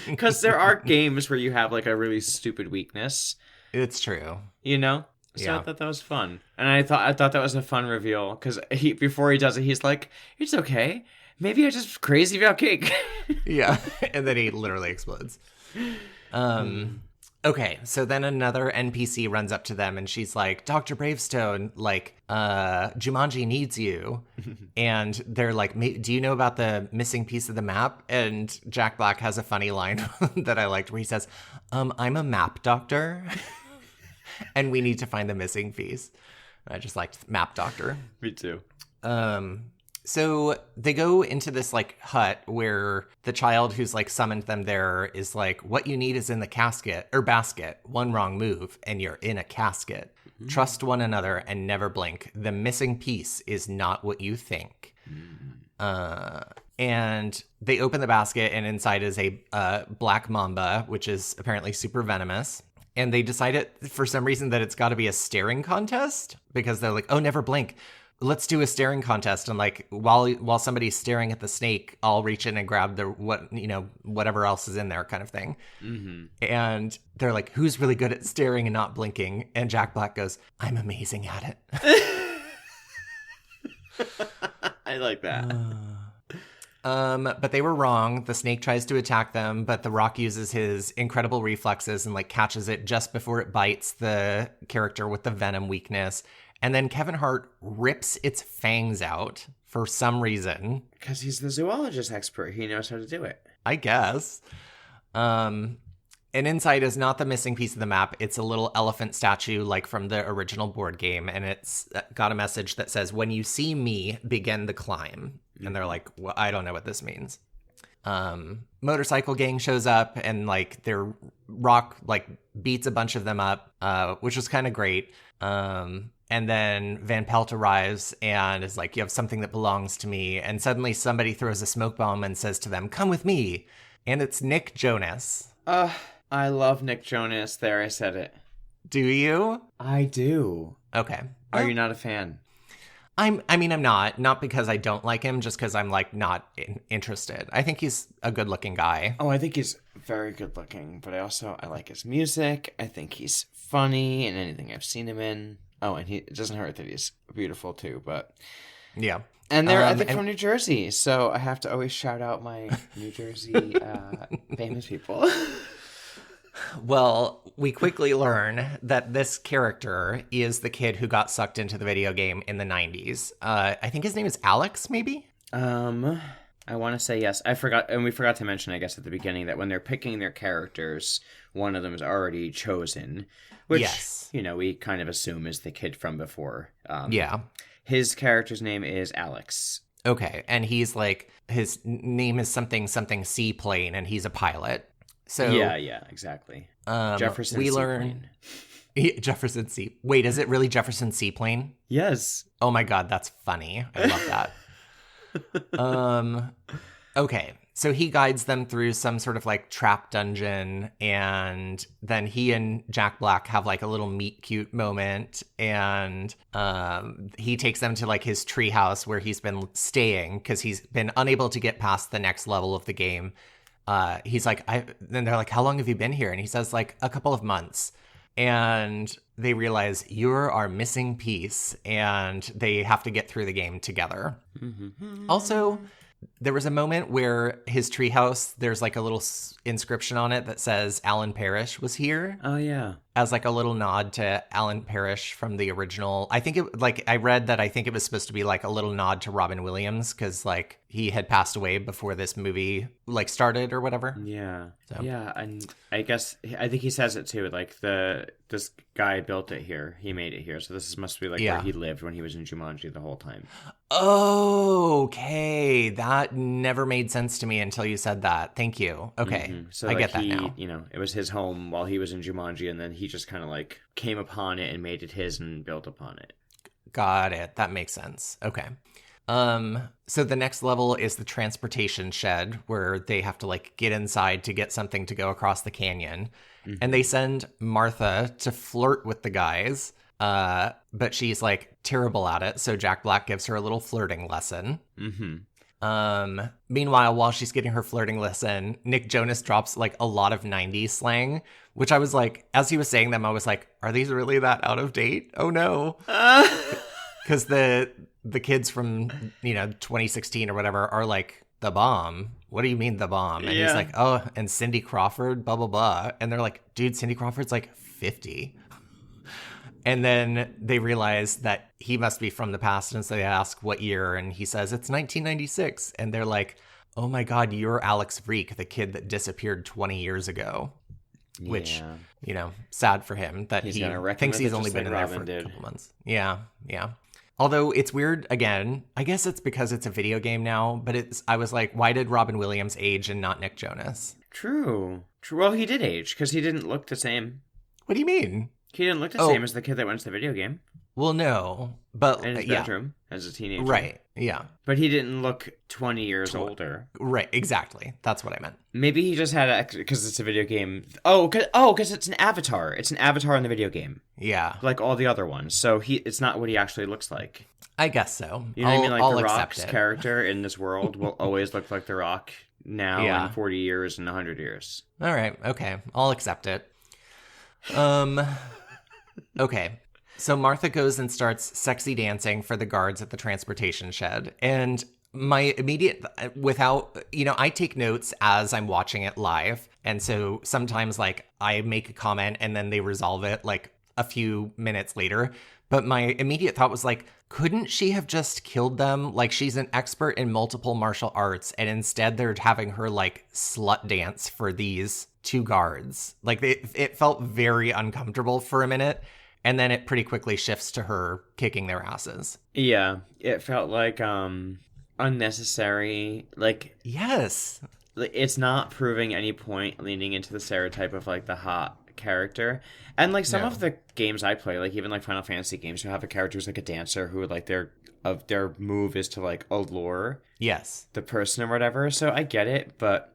Because there are games where you have like a really stupid weakness. It's true. So I thought that was fun. And I thought that was a fun reveal. Because before he does it, he's like, it's okay. Maybe I'm just crazy about cake. Yeah. And then he literally explodes. Okay, so then another NPC runs up to them and she's like, Dr. Bravestone, like, Jumanji needs you. And they're like, do you know about the missing piece of the map? And Jack Black has a funny line that I liked where he says, I'm a map doctor and we need to find the missing piece. I just liked map doctor. Me too. So they go into this like hut where the child who's like summoned them there is like, what you need is in the casket or basket. One wrong move and you're in a casket. Mm-hmm. Trust one another and never blink. The missing piece is not what you think. And they open the basket and inside is a black mamba, which is apparently super venomous. And they decided for some reason that it's got to be a staring contest because they're like, oh, never blink. Let's do a staring contest. And like, while somebody's staring at the snake, I'll reach in and grab whatever else is in there kind of thing. Mm-hmm. And they're like, who's really good at staring and not blinking? And Jack Black goes, I'm amazing at it. I like that. But they were wrong. The snake tries to attack them, but the rock uses his incredible reflexes and like catches it just before it bites the character with the venom weakness. And then Kevin Hart rips its fangs out for some reason. Because he's the zoologist expert. He knows how to do it. I guess. And inside is not the missing piece of the map. It's a little elephant statue like from the original board game. And it's got a message that says, when you see me, begin the climb. And they're like, well, I don't know what this means. Motorcycle gang shows up and like their rock like beats a bunch of them up, which was kind of great. And then Van Pelt arrives and is like, you have something that belongs to me. And suddenly somebody throws a smoke bomb and says to them, come with me. And it's Nick Jonas. I love Nick Jonas. There, I said it. Do you? I do. Okay. Are you not a fan? I'm not because I don't like him, just because I'm like not interested. I think he's a good looking guy. Oh, I think he's very good looking, but I like his music. I think he's funny in anything I've seen him in. Oh, and it doesn't hurt that he's beautiful too, but yeah. And they're I think from New Jersey, so I have to always shout out my New Jersey famous people. Well, we quickly learn that this character is the kid who got sucked into the video game in the 90s. I think his name is Alex, maybe? I want to say yes. I forgot, and we forgot to mention, I guess, at the beginning that when they're picking their characters, one of them is already chosen, which, yes. We kind of assume is the kid from before. Yeah. His character's name is Alex. Okay, and he's like, his name is something seaplane, and he's a pilot. So yeah, exactly. Jefferson Seaplane. Jefferson Sea. Wait, is it really Jefferson Seaplane? Yes. Oh my God, that's funny. I love that. Okay, so he guides them through some sort of like trap dungeon, and then he and Jack Black have like a little meet cute moment, and he takes them to like his treehouse where he's been staying because he's been unable to get past the next level of the game. He's like, then they're like, how long have you been here? And he says like a couple of months. And they realize you're our missing piece and they have to get through the game together. Mm-hmm. Also, there was a moment where his treehouse, there's like a little inscription on it that says Alan Parrish was here. Oh, yeah. As like a little nod to Alan Parrish from the original. I think I read that I think it was supposed to be like a little nod to Robin Williams because like he had passed away before this movie like started or whatever. Yeah. So. Yeah. And I think he says it too. Like this guy built it here. He made it here. So this must be like where he lived when he was in Jumanji the whole time. Okay. That never made sense to me until you said that. Thank you. Okay. Mm-hmm. So I get that now. It was his home while he was in Jumanji, and then he just kind of like came upon it and made it his and built upon it. Got it. That makes sense. Okay. So the next level is the transportation shed where they have to like get inside to get something to go across the canyon. Mm-hmm. And they send Martha to flirt with the guys. But she's like terrible at it. So Jack Black gives her a little flirting lesson. Mm-hmm. Meanwhile, while she's getting her flirting lesson, Nick Jonas drops like a lot of 90s slang, which I was like, as he was saying them, I was like, are these really that out of date? Oh no. Because the kids from, 2016 or whatever are like the bomb? What do you mean the bomb? And he's like, oh, and Cindy Crawford, blah, blah, blah. And they're like, dude, Cindy Crawford's like 50. And then they realize that he must be from the past. And so they ask what year. And he says, it's 1996. And they're like, oh my God, you're Alex Freak, the kid that disappeared 20 years ago. Yeah. Which, you know, sad for him that he thinks he's only been in there for a couple months. Yeah, yeah. Although it's weird, again, I guess it's because it's a video game now, but I was like, why did Robin Williams age and not Nick Jonas? True. Well, he did age, because he didn't look the same. What do you mean? He didn't look the same as the kid that went to the video game. Well, no, but in his bedroom as a teenager. Right, yeah. But he didn't look 20 years older. Right, exactly. That's what I meant. Maybe he just had, because it's a video game. Because it's an avatar. It's an avatar in the video game. Yeah. Like all the other ones. So it's not what he actually looks like. I guess so. You know what I mean? Like The Rock's character in this world will always look like The Rock now in 40 years and 100 years. All right, okay. I'll accept it. Okay. So Martha goes and starts sexy dancing for the guards at the transportation shed. And my immediate, I take notes as I'm watching it live. And so sometimes like I make a comment and then they resolve it like a few minutes later. But my immediate thought was like, couldn't she have just killed them? Like she's an expert in multiple martial arts. And instead they're having her like slut dance for these two guards. Like it felt very uncomfortable for a minute. And then it pretty quickly shifts to her kicking their asses. Yeah, it felt like unnecessary. Like, yes, it's not proving any point leaning into the stereotype of like the hot character. And like some of the games I play, like even like Final Fantasy games, who have a character who's like a dancer who like their move is to like allure the person or whatever. So I get it, but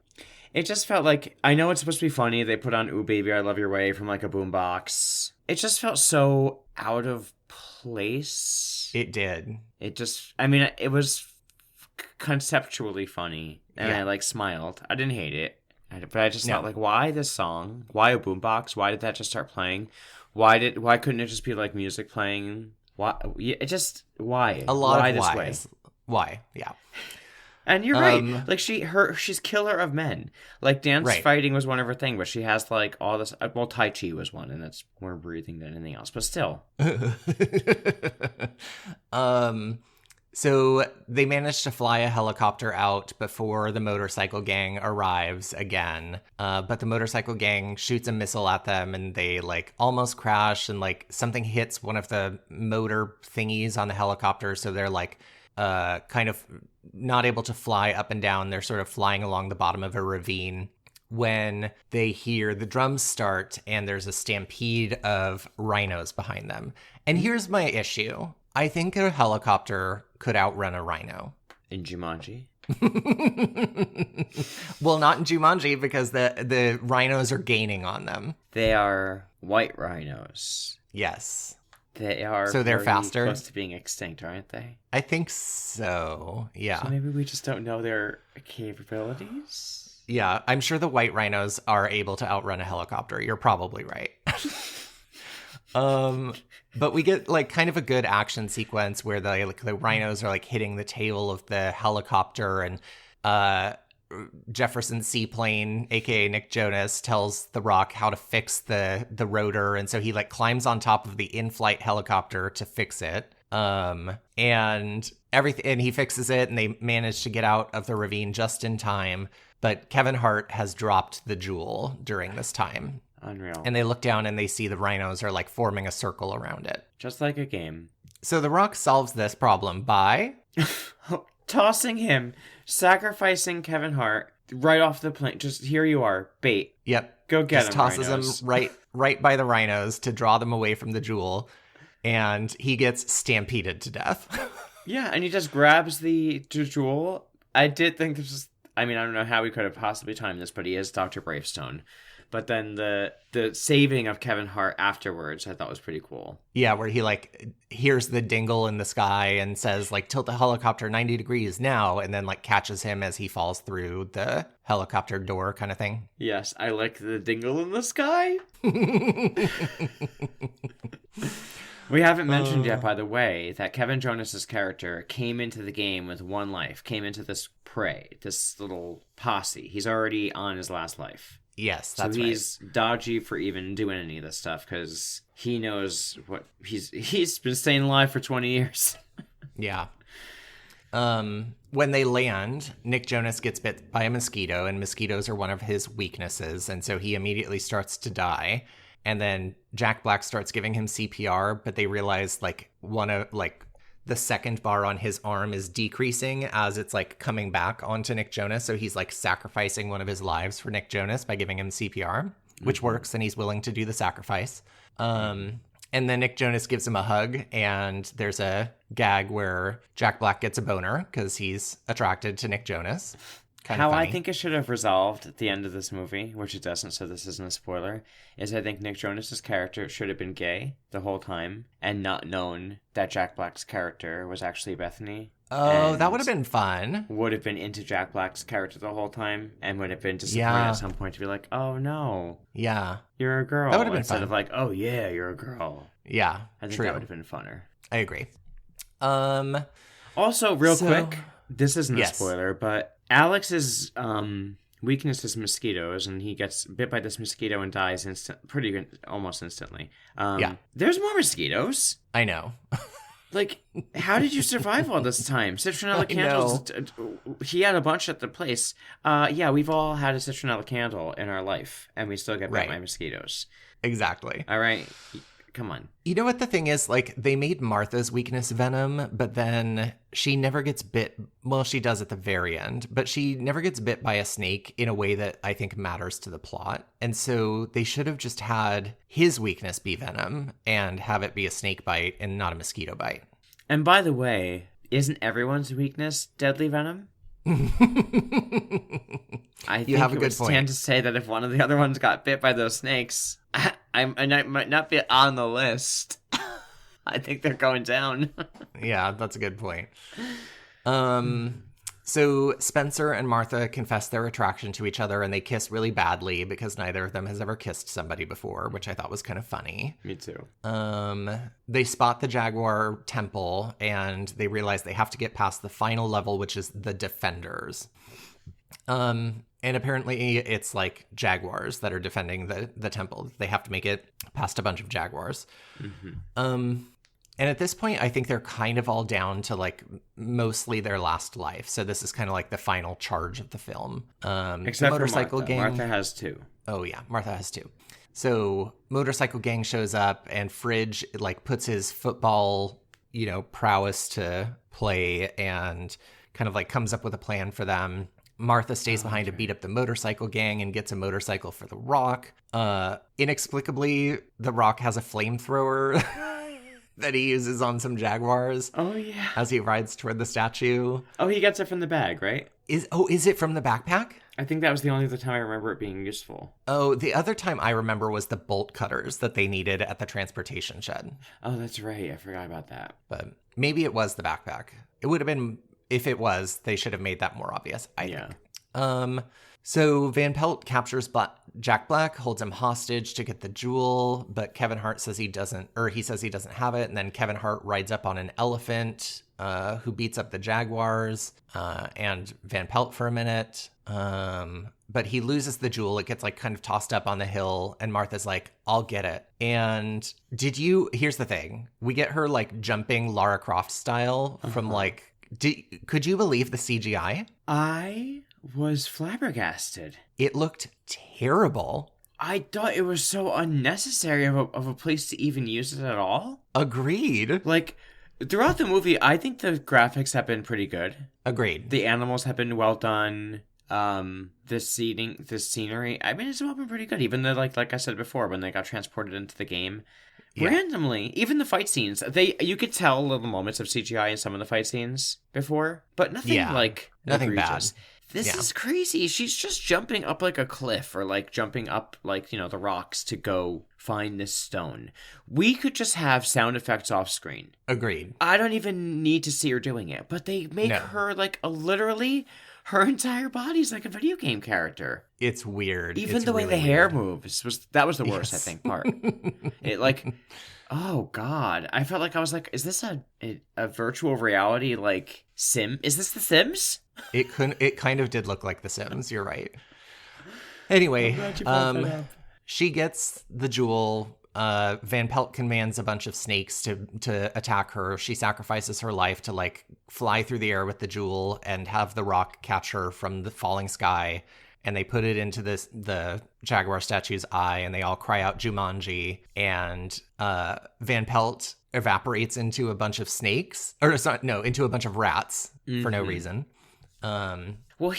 it just felt like, I know it's supposed to be funny. They put on "Ooh Baby, I Love Your Way" from like a boombox. It just felt so out of place. It did. It just, I mean, it was conceptually funny. And I like smiled. I didn't hate it. But I just thought like, why this song? Why a boombox? Why did that just start playing? Why couldn't it just be like music playing? Why? It just, why? A lot why of this whys. way? Why? Yeah. And you're right. Like she's killer of men. Like dance fighting was one of her thing, but she has like all this. Well, Tai Chi was one, and that's more breathing than anything else. But still. So they managed to fly a helicopter out before the motorcycle gang arrives again. But the motorcycle gang shoots a missile at them, and they like almost crash, and like something hits one of the motor thingies on the helicopter, so they're like kind of not able to fly up and down. They're sort of flying along the bottom of a ravine when they hear the drums start and there's a stampede of rhinos behind them. And here's my issue. I think a helicopter could outrun a rhino. In Jumanji? Well, not in Jumanji because the rhinos are gaining on them. They are white rhinos. Yes. They are so they're faster, close to being extinct, aren't they? I think so. Yeah. So maybe we just don't know their capabilities. Yeah, I'm sure the white rhinos are able to outrun a helicopter. You're probably right. But we get like kind of a good action sequence where the rhinos are like hitting the tail of the helicopter, and Jefferson Seaplane, aka Nick Jonas, tells The Rock how to fix the rotor, and so he like climbs on top of the in-flight helicopter to fix it. And he fixes it, and they manage to get out of the ravine just in time. But Kevin Hart has dropped the jewel during this time. Unreal. And they look down and they see the rhinos are like forming a circle around it. Just like a game. So The Rock solves this problem by tossing him, sacrificing Kevin Hart right off the plane. Just here you are, bait. Yep. Go get him. Just tosses rhinos. him right by the rhinos to draw them away from the jewel, and he gets stampeded to death. Yeah, and he just grabs the jewel. I did think this was, I mean, I don't know how we could have possibly timed this, but he is Dr. Bravestone. But then the saving of Kevin Hart afterwards, I thought was pretty cool. Yeah, where he like hears the dingle in the sky and says like tilt the helicopter 90 degrees now, and then like catches him as he falls through the helicopter door kind of thing. Yes, I like the dingle in the sky. We haven't mentioned yet, by the way, that Kevin Jonas's character came into the game with one life, came into this prey, this little posse. He's already on his last life. Yes, that's right. So he's dodgy for even doing any of this stuff because he knows what he's been staying alive for 20 years. Yeah. When they land, Nick Jonas gets bit by a mosquito, and mosquitoes are one of his weaknesses, and so he immediately starts to die. And then Jack Black starts giving him CPR, but they realize the second bar on his arm is decreasing as it's coming back onto Nick Jonas. So he's sacrificing one of his lives for Nick Jonas by giving him CPR, which works, and he's willing to do the sacrifice. And then Nick Jonas gives him a hug, and there's a gag where Jack Black gets a boner because he's attracted to Nick Jonas. How I think it should have resolved at the end of this movie, which it doesn't, so this isn't a spoiler, is I think Nick Jonas's character should have been gay the whole time and not known that Jack Black's character was actually Bethany. Oh, that would have been fun. Would have been into Jack Black's character the whole time and would have been disappointed at some point to be like, oh no. Yeah. You're a girl. That would have been instead fun. of like, oh yeah, you're a girl. Yeah. I think true. that would have been funner. I agree. Also, real quick, this isn't a Yes. spoiler, but Alex's weakness is mosquitoes, and he gets bit by this mosquito and dies almost instantly. Yeah. There's more mosquitoes. I know. How did you survive all this time? Citronella candles. He had a bunch at the place. Yeah, we've all had a citronella candle in our life, and we still get bit by mosquitoes. Exactly. All right. Come on. You know what the thing is? They made Martha's weakness venom, but then she never gets bit. Well, she does at the very end, but she never gets bit by a snake in a way that I think matters to the plot. And so they should have just had his weakness be venom and have it be a snake bite and not a mosquito bite. And by the way, isn't everyone's weakness deadly venom? I think you have a good point. Stand to say that if one of the other ones got bit by those snakes, I might not be on the list. I think they're going down. Yeah, that's a good point. So Spencer and Martha confess their attraction to each other, and they kiss really badly because neither of them has ever kissed somebody before, which I thought was kind of funny. Me too. They spot the Jaguar temple, and they realize they have to get past the final level, which is the Defenders. And apparently it's jaguars that are defending the temple. They have to make it past a bunch of jaguars. Mm-hmm. And at this point, I think they're kind of all down to mostly their last life. So this is kind of the final charge of the film. Except motorcycle for Martha. gang. Martha has two. Oh yeah, Martha has two. So motorcycle gang shows up, and Fridge puts his football, prowess to play, and kind of comes up with a plan for them. Martha stays behind to beat up the motorcycle gang and gets a motorcycle for The Rock. Inexplicably, The Rock has a flamethrower that he uses on some jaguars. Oh, yeah. As he rides toward the statue. Oh, he gets it from the bag, right? Is it from the backpack? I think that was the only other time I remember it being useful. Oh, the other time I remember was the bolt cutters that they needed at the transportation shed. Oh, that's right. I forgot about that. But maybe it was the backpack. It would have been... If it was, they should have made that more obvious, I think. So Van Pelt captures Jack Black, holds him hostage to get the jewel, but Kevin Hart says he doesn't have it. And then Kevin Hart rides up on an elephant who beats up the jaguars and Van Pelt for a minute. But he loses the jewel. It gets kind of tossed up on the hill, and Martha's like, I'll get it. And here's the thing. We get her jumping Lara Croft style from could you believe the CGI? I was flabbergasted. It looked terrible. I thought it was so unnecessary of a place to even use it at all. Agreed. Throughout the movie, I think the graphics have been pretty good. Agreed. The animals have been well done. The scenery, I mean, it's all been pretty good. Even the, like I said before, when they got transported into the game. Yeah. Randomly, even the fight scenes, you could tell little moments of CGI in some of the fight scenes before, but nothing nothing egregious. Bad. This is crazy. She's just jumping up a cliff or jumping up the rocks to go find this stone. We could just have sound effects off screen. Agreed. I don't even need to see her doing it, but they make her literally Her entire body's like a video game character. It's weird. Even it's the way really the hair weird. moves was the worst, Yes. I think, part. It like, oh god, I felt like I was like, is this a virtual reality like Sim? Is this The Sims? It kind of did look like The Sims. You're right. Anyway, I'm glad you brought that up. she gets the jewel. Van Pelt commands a bunch of snakes to attack her. She sacrifices her life to like fly through the air with the jewel and have the rock catch her from the falling sky. And they put it into the jaguar statue's eye, and they all cry out Jumanji. And Van Pelt evaporates into a bunch of snakes, into a bunch of rats for no reason. Well,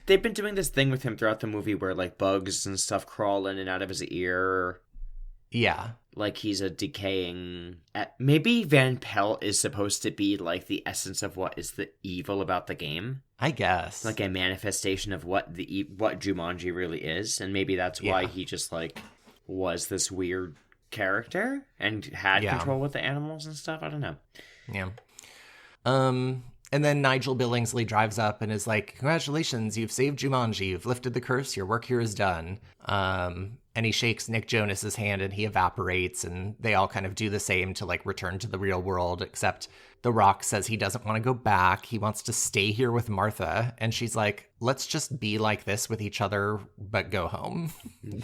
they've been doing this thing with him throughout the movie where like bugs and stuff crawl in and out of his ear. Yeah. Like he's a decaying... Maybe Van Pelt is supposed to be like the essence of what is the evil about the game. I guess. Like a manifestation of what Jumanji really is. And maybe that's why he just like was this weird character and had control with the animals and stuff. I don't know. Yeah. And then Nigel Billingsley drives up and is like, congratulations, you've saved Jumanji. You've lifted the curse. Your work here is done. And he shakes Nick Jonas's hand and he evaporates, and they all kind of do the same to like return to the real world, except The Rock says he doesn't want to go back. He wants to stay here with Martha. And she's like, let's just be like this with each other, but go home.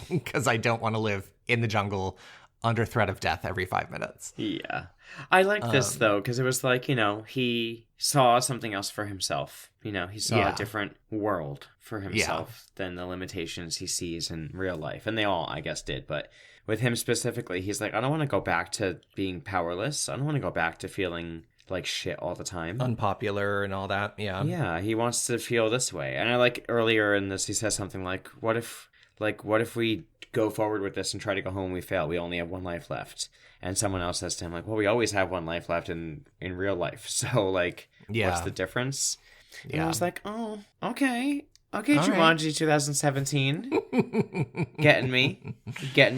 Because I don't want to live in the jungle under threat of death every 5 minutes. Yeah. I like this, though, because it was like, he saw something else for himself. He saw a different world for himself than the limitations he sees in real life. And they all, I guess, did. But with him specifically, he's like, I don't want to go back to being powerless. I don't want to go back to feeling like shit all the time. Unpopular and all that, yeah. Yeah, he wants to feel this way. And I like earlier in this, he says something like, what if we go forward with this and try to go home and we fail? We only have one life left. And someone else says to him, like, well, we always have one life left in real life. So, like, what's the difference? Yeah. And I was like, oh, okay. Okay, all Jumanji right. 2017. Getting me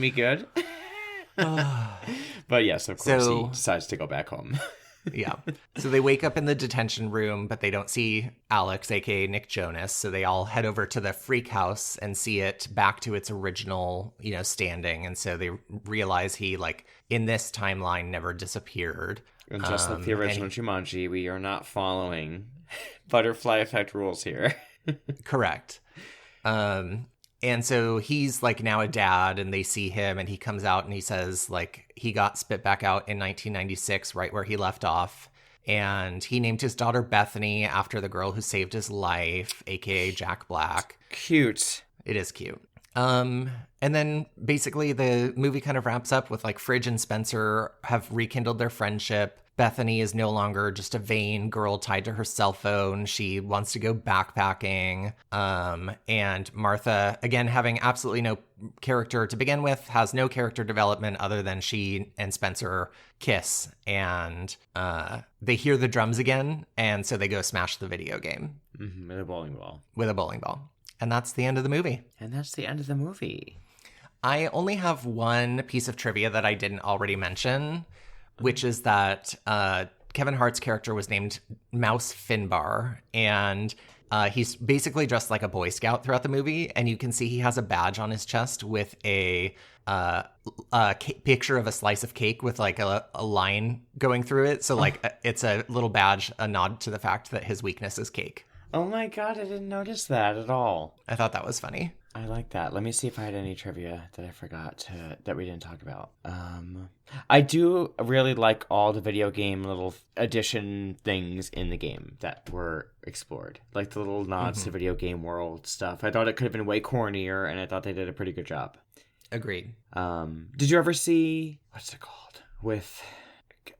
good. But yes, of course, he decides to go back home. Yeah. So they wake up in the detention room, but they don't see Alex, aka Nick Jonas. So they all head over to the freak house and see it back to its original, standing. And so they realize he, like, in this timeline, never disappeared. And just like the original Jumanji, we are not following butterfly effect rules here. Correct. And so he's like now a dad, and they see him, and he comes out and he says like he got spit back out in 1996, right where he left off. And he named his daughter Bethany after the girl who saved his life, aka Jack Black. Cute. It is cute. And then basically the movie kind of wraps up with like Fridge and Spencer have rekindled their friendship. Bethany is no longer just a vain girl tied to her cell phone. She wants to go backpacking. And Martha, again, having absolutely no character to begin with, has no character development other than she and Spencer kiss. And they hear the drums again, and so they go smash the video game. Mm-hmm, with a bowling ball. With a bowling ball. And that's the end of the movie. And that's the end of the movie. I only have one piece of trivia that I didn't already mention, which is that Kevin Hart's character was named Mouse Finbar, and he's basically dressed like a Boy Scout throughout the movie, and you can see he has a badge on his chest with a picture of a slice of cake with like a line going through it. So like it's a little badge, a nod to the fact that his weakness is cake. Oh my god, I didn't notice that at all. I thought that was funny. I like that. Let me see if I had any trivia that I forgot that we didn't talk about. I do really like all the video game little addition things in the game that were explored. Like the little nods to video game world stuff. I thought it could have been way cornier, and I thought they did a pretty good job. Agreed. Did you ever see, what's it called? With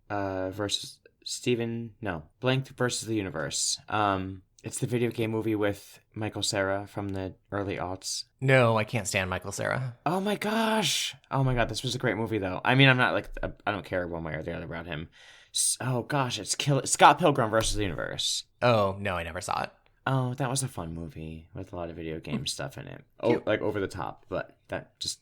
versus Steven, no, Blank versus the Universe. It's the video game movie with Michael Cera from the early aughts. No, I can't stand Michael Cera. Oh my gosh. Oh my god, this was a great movie though. I mean, I'm not like, I don't care one way or the other about him. Oh gosh, it's Scott Pilgrim versus the Universe. Oh, no, I never saw it. Oh, that was a fun movie with a lot of video game stuff in it. Oh, like over the top, but that just...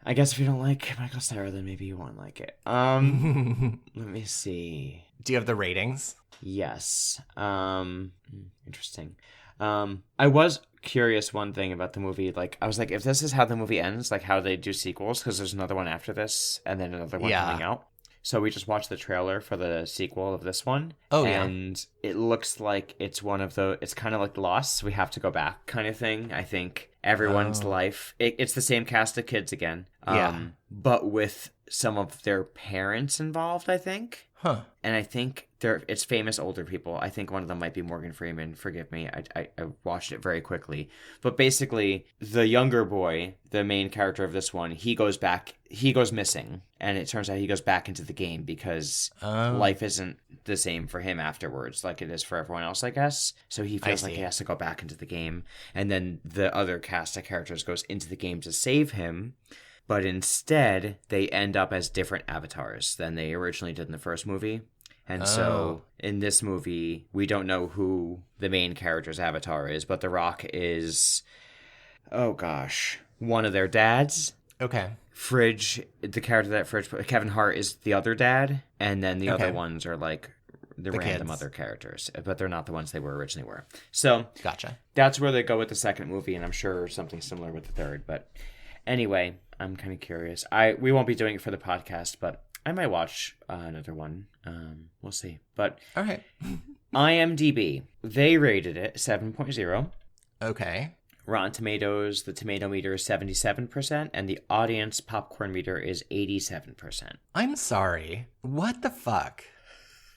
I guess if you don't like Michael Cera, then maybe you won't like it. Let me see. Do you have the ratings? Yes. Interesting. I was curious one thing about the movie. Like, I was like, if this is how the movie ends, like how they do sequels, because there's another one after this and then another one coming out. So we just watched the trailer for the sequel of this one. Oh, and it looks like it's one of the, it's kind of like Lost, so we have to go back kind of thing. I think everyone's life, it's the same cast of kids again. But with some of their parents involved, I think. Huh. And I think it's famous older people. I think one of them might be Morgan Freeman. Forgive me. I watched it very quickly. But basically, the younger boy, the main character of this one, he goes missing. And it turns out he goes back into the game because life isn't the same for him afterwards like it is for everyone else, I guess. So he feels like he has to go back into the game. And then the other cast of characters goes into the game to save him. But instead, they end up as different avatars than they originally did in the first movie. And so in this movie, we don't know who the main character's avatar is, but The Rock is, one of their dads. Okay. Fridge, the character that Fridge, Kevin Hart is the other dad, and then the other ones are like the random kids. Other characters, but they're not the ones they originally were. So gotcha. That's where they go with the second movie, and I'm sure something similar with the third. But anyway, I'm kind of curious. We won't be doing it for the podcast, but I might watch another one. We'll see. But all right. IMDb, they rated it 7.0. Okay. Rotten Tomatoes, the tomato meter is 77%, and the audience popcorn meter is 87%. I'm sorry. What the fuck?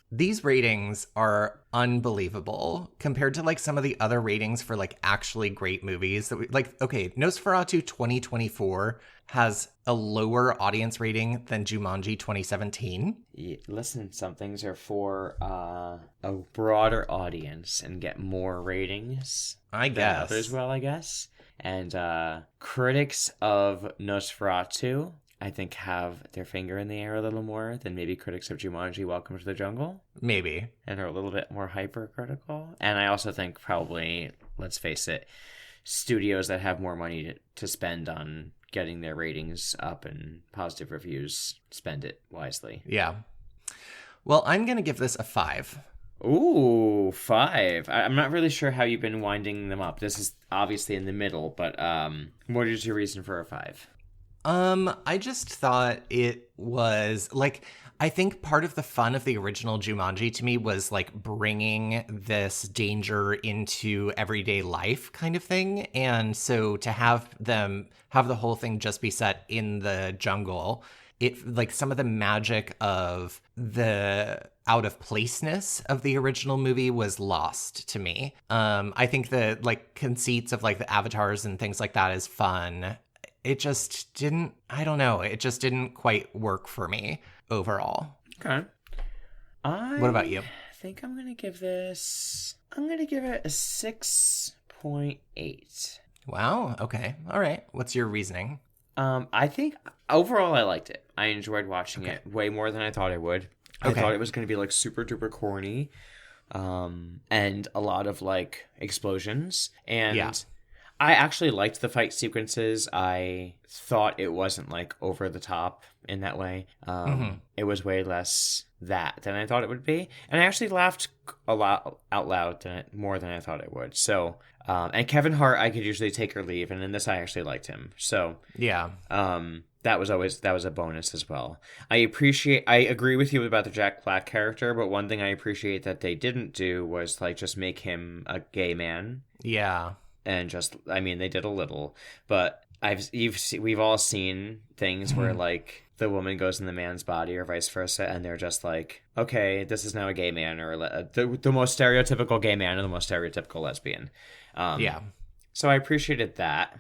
These ratings are unbelievable compared to like some of the other ratings for like actually great movies that we like. Okay, Nosferatu 2024 has a lower audience rating than Jumanji 2017. Yeah, listen, some things are for a broader audience and get more ratings. I guess. Others will, I guess. And critics of Nosferatu, I think, have their finger in the air a little more than maybe critics of Jumanji Welcome to the Jungle. Maybe. And are a little bit more hypercritical. And I also think probably, let's face it, studios that have more money to spend on getting their ratings up and positive reviews spend it wisely. Yeah. Well, I'm going to give this a 5. Ooh, 5. I'm not really sure how you've been winding them up. This is obviously in the middle, but what is your reason for a 5? I just thought it was like, I think part of the fun of the original Jumanji to me was like bringing this danger into everyday life kind of thing. And so to have them have the whole thing just be set in the jungle, it like some of the magic of the out of placeness of the original movie was lost to me. I think the like conceits of like the avatars and things like that is fun. It just didn't, I don't know, it just didn't quite work for me overall. Okay. What about you? I think I'm going to give it a 6.8. Wow, okay. All right. What's your reasoning? I think overall I liked it. I enjoyed watching it way more than I thought I would. I thought it was going to be like super duper corny, and a lot of like explosions. And I actually liked the fight sequences. I thought it wasn't like over the top in that way. It was way less that than I thought it would be. And I actually laughed a lot out loud more than I thought I would. So, and Kevin Hart, I could usually take or leave. And in this, I actually liked him. So, yeah. That was a bonus as well. I agree with you about the Jack Black character, but one thing I appreciate that they didn't do was like just make him a gay man. Yeah. And just, I mean, they did a little, but we've all seen things where like the woman goes in the man's body or vice versa, and they're just like, okay, this is now a gay man, or the most stereotypical gay man or the most stereotypical lesbian. Yeah. So I appreciated that.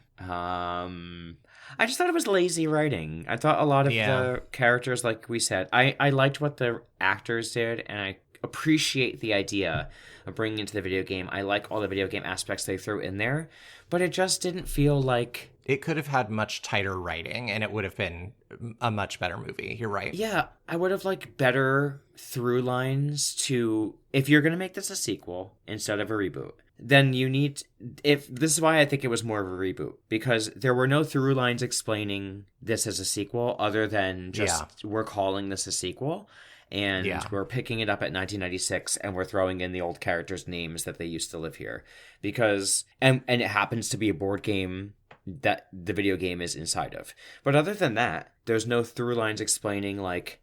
I just thought it was lazy writing. I thought a lot of the characters, like we said, I liked what the actors did, and I appreciate the idea of bringing into the video game. I like all the video game aspects they threw in there, but it just didn't feel like... It could have had much tighter writing, and it would have been a much better movie. You're right. Yeah, I would have liked better through lines to... If you're going to make this a sequel instead of a reboot, then you need... This is why I think it was more of a reboot, because there were no through lines explaining this as a sequel other than just we're calling this a sequel. and we're picking it up at 1996, and we're throwing in the old characters' names that they used to live here, because and it happens to be a board game that the video game is inside of. But other than that, there's no through lines explaining, like,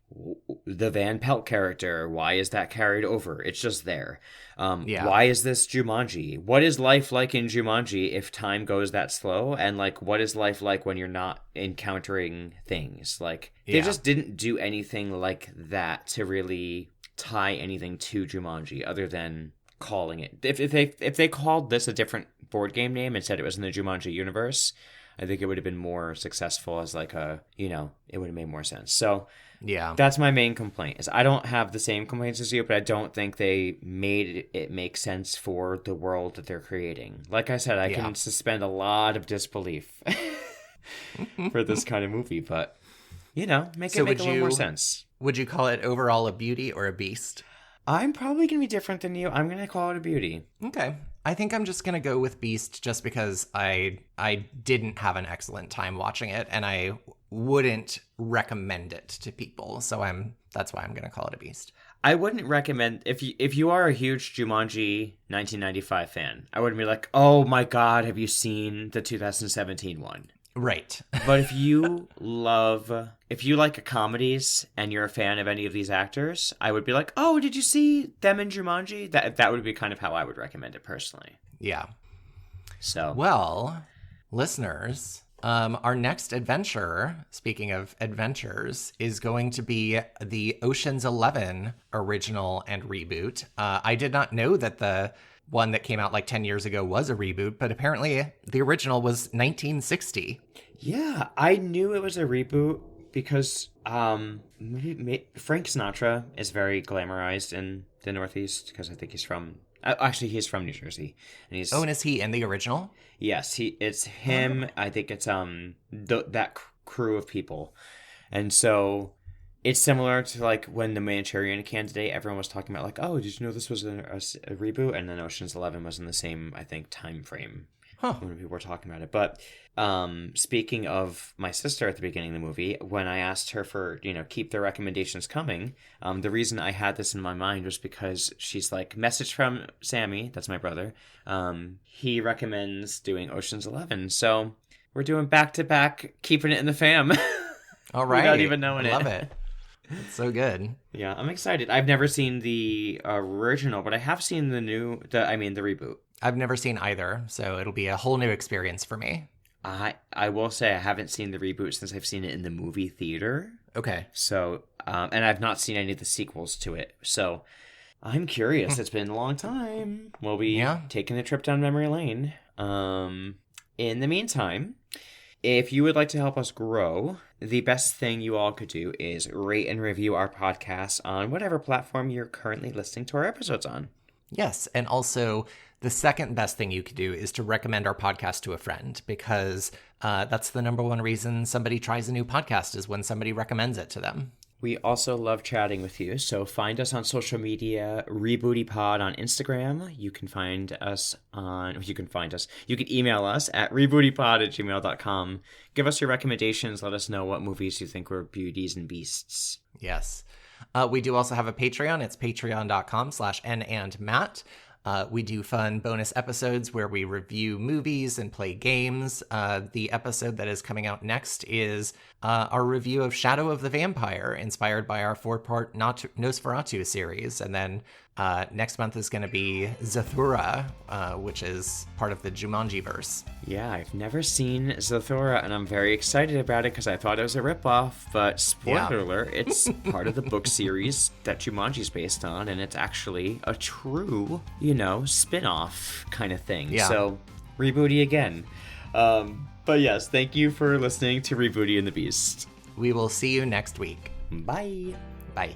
the Van Pelt character, why is that carried over? It's just there. Why is this Jumanji? What is life like in Jumanji if time goes that slow? And, like, what is life like when you're not encountering things? Like, they just didn't do anything like that to really tie anything to Jumanji other than calling it. If they called this a different board game name and said it was in the Jumanji universe, I think it would have been more successful as like a, it would have made more sense. So that's my main complaint, is I don't have the same complaints as you, but I don't think they made it make sense for the world that they're creating. Like I said, I can suspend a lot of disbelief for this kind of movie, but make it make a little more sense. Would you call it overall a beauty or a beast? I'm probably going to be different than you. I'm going to call it a beauty. Okay. I think I'm just going to go with Beast just because I didn't have an excellent time watching it, and I wouldn't recommend it to people. So that's why I'm going to call it a Beast. I wouldn't recommend, if you are a huge Jumanji 1995 fan, I wouldn't be like, oh my God, have you seen the 2017 one? Right. But if you like comedies and you're a fan of any of these actors, I would be like, oh, did you see them in Jumanji? That would be kind of how I would recommend it personally. Yeah. So. Well, listeners, our next adventure, speaking of adventures, is going to be the Ocean's 11 original and reboot. I did not know that the one that came out like 10 years ago was a reboot, but apparently the original was 1960. Yeah, I knew it was a reboot because Frank Sinatra is very glamorized in the Northeast, because I think he's from New Jersey, and he's and is he in the original? Yes, it's him. I think it's that crew of people, and so it's similar to like when the Manchurian Candidate, everyone was talking about like, oh, did you know this was a reboot? And then Ocean's 11 was in the same, I think, time frame when people were talking about it. But speaking of my sister at the beginning of the movie, when I asked her for, keep the recommendations coming, the reason I had this in my mind was because she's like, message from Sammy, that's my brother, he recommends doing Ocean's 11. So we're doing back-to-back, keeping it in the fam. All right. Without even knowing it. Love it. It's so good. Yeah, I'm excited. I've never seen the original, but I have seen the reboot. I've never seen either, so it'll be a whole new experience for me. I will say I haven't seen the reboot since I've seen it in the movie theater. Okay. So, and I've not seen any of the sequels to it. So, I'm curious. It's been a long time. We'll be taking a trip down memory lane. In the meantime, if you would like to help us grow, the best thing you all could do is rate and review our podcast on whatever platform you're currently listening to our episodes on. Yes, and also the second best thing you could do is to recommend our podcast to a friend, because that's the number one reason somebody tries a new podcast is when somebody recommends it to them. We also love chatting with you, so find us on social media, RebootyPod on Instagram. You can email us at rebootypod@gmail.com. Give us your recommendations. Let us know what movies you think were beauties and beasts. Yes. We do also have a Patreon. It's patreon.com/nandmatt. We do fun bonus episodes where we review movies and play games. The episode that is coming out next is our review of Shadow of the Vampire, inspired by our 4-part Nosferatu series. And then next month is going to be Zathura, which is part of the Jumanji verse. Yeah, I've never seen Zathura, and I'm very excited about it because I thought it was a ripoff. But spoiler alert, it's part of the book series that Jumanji's based on, and it's actually a true, spin-off kind of thing. Yeah. So, Rebooty again. But yes, thank you for listening to Rebooty and the Beast. We will see you next week. Bye. Bye.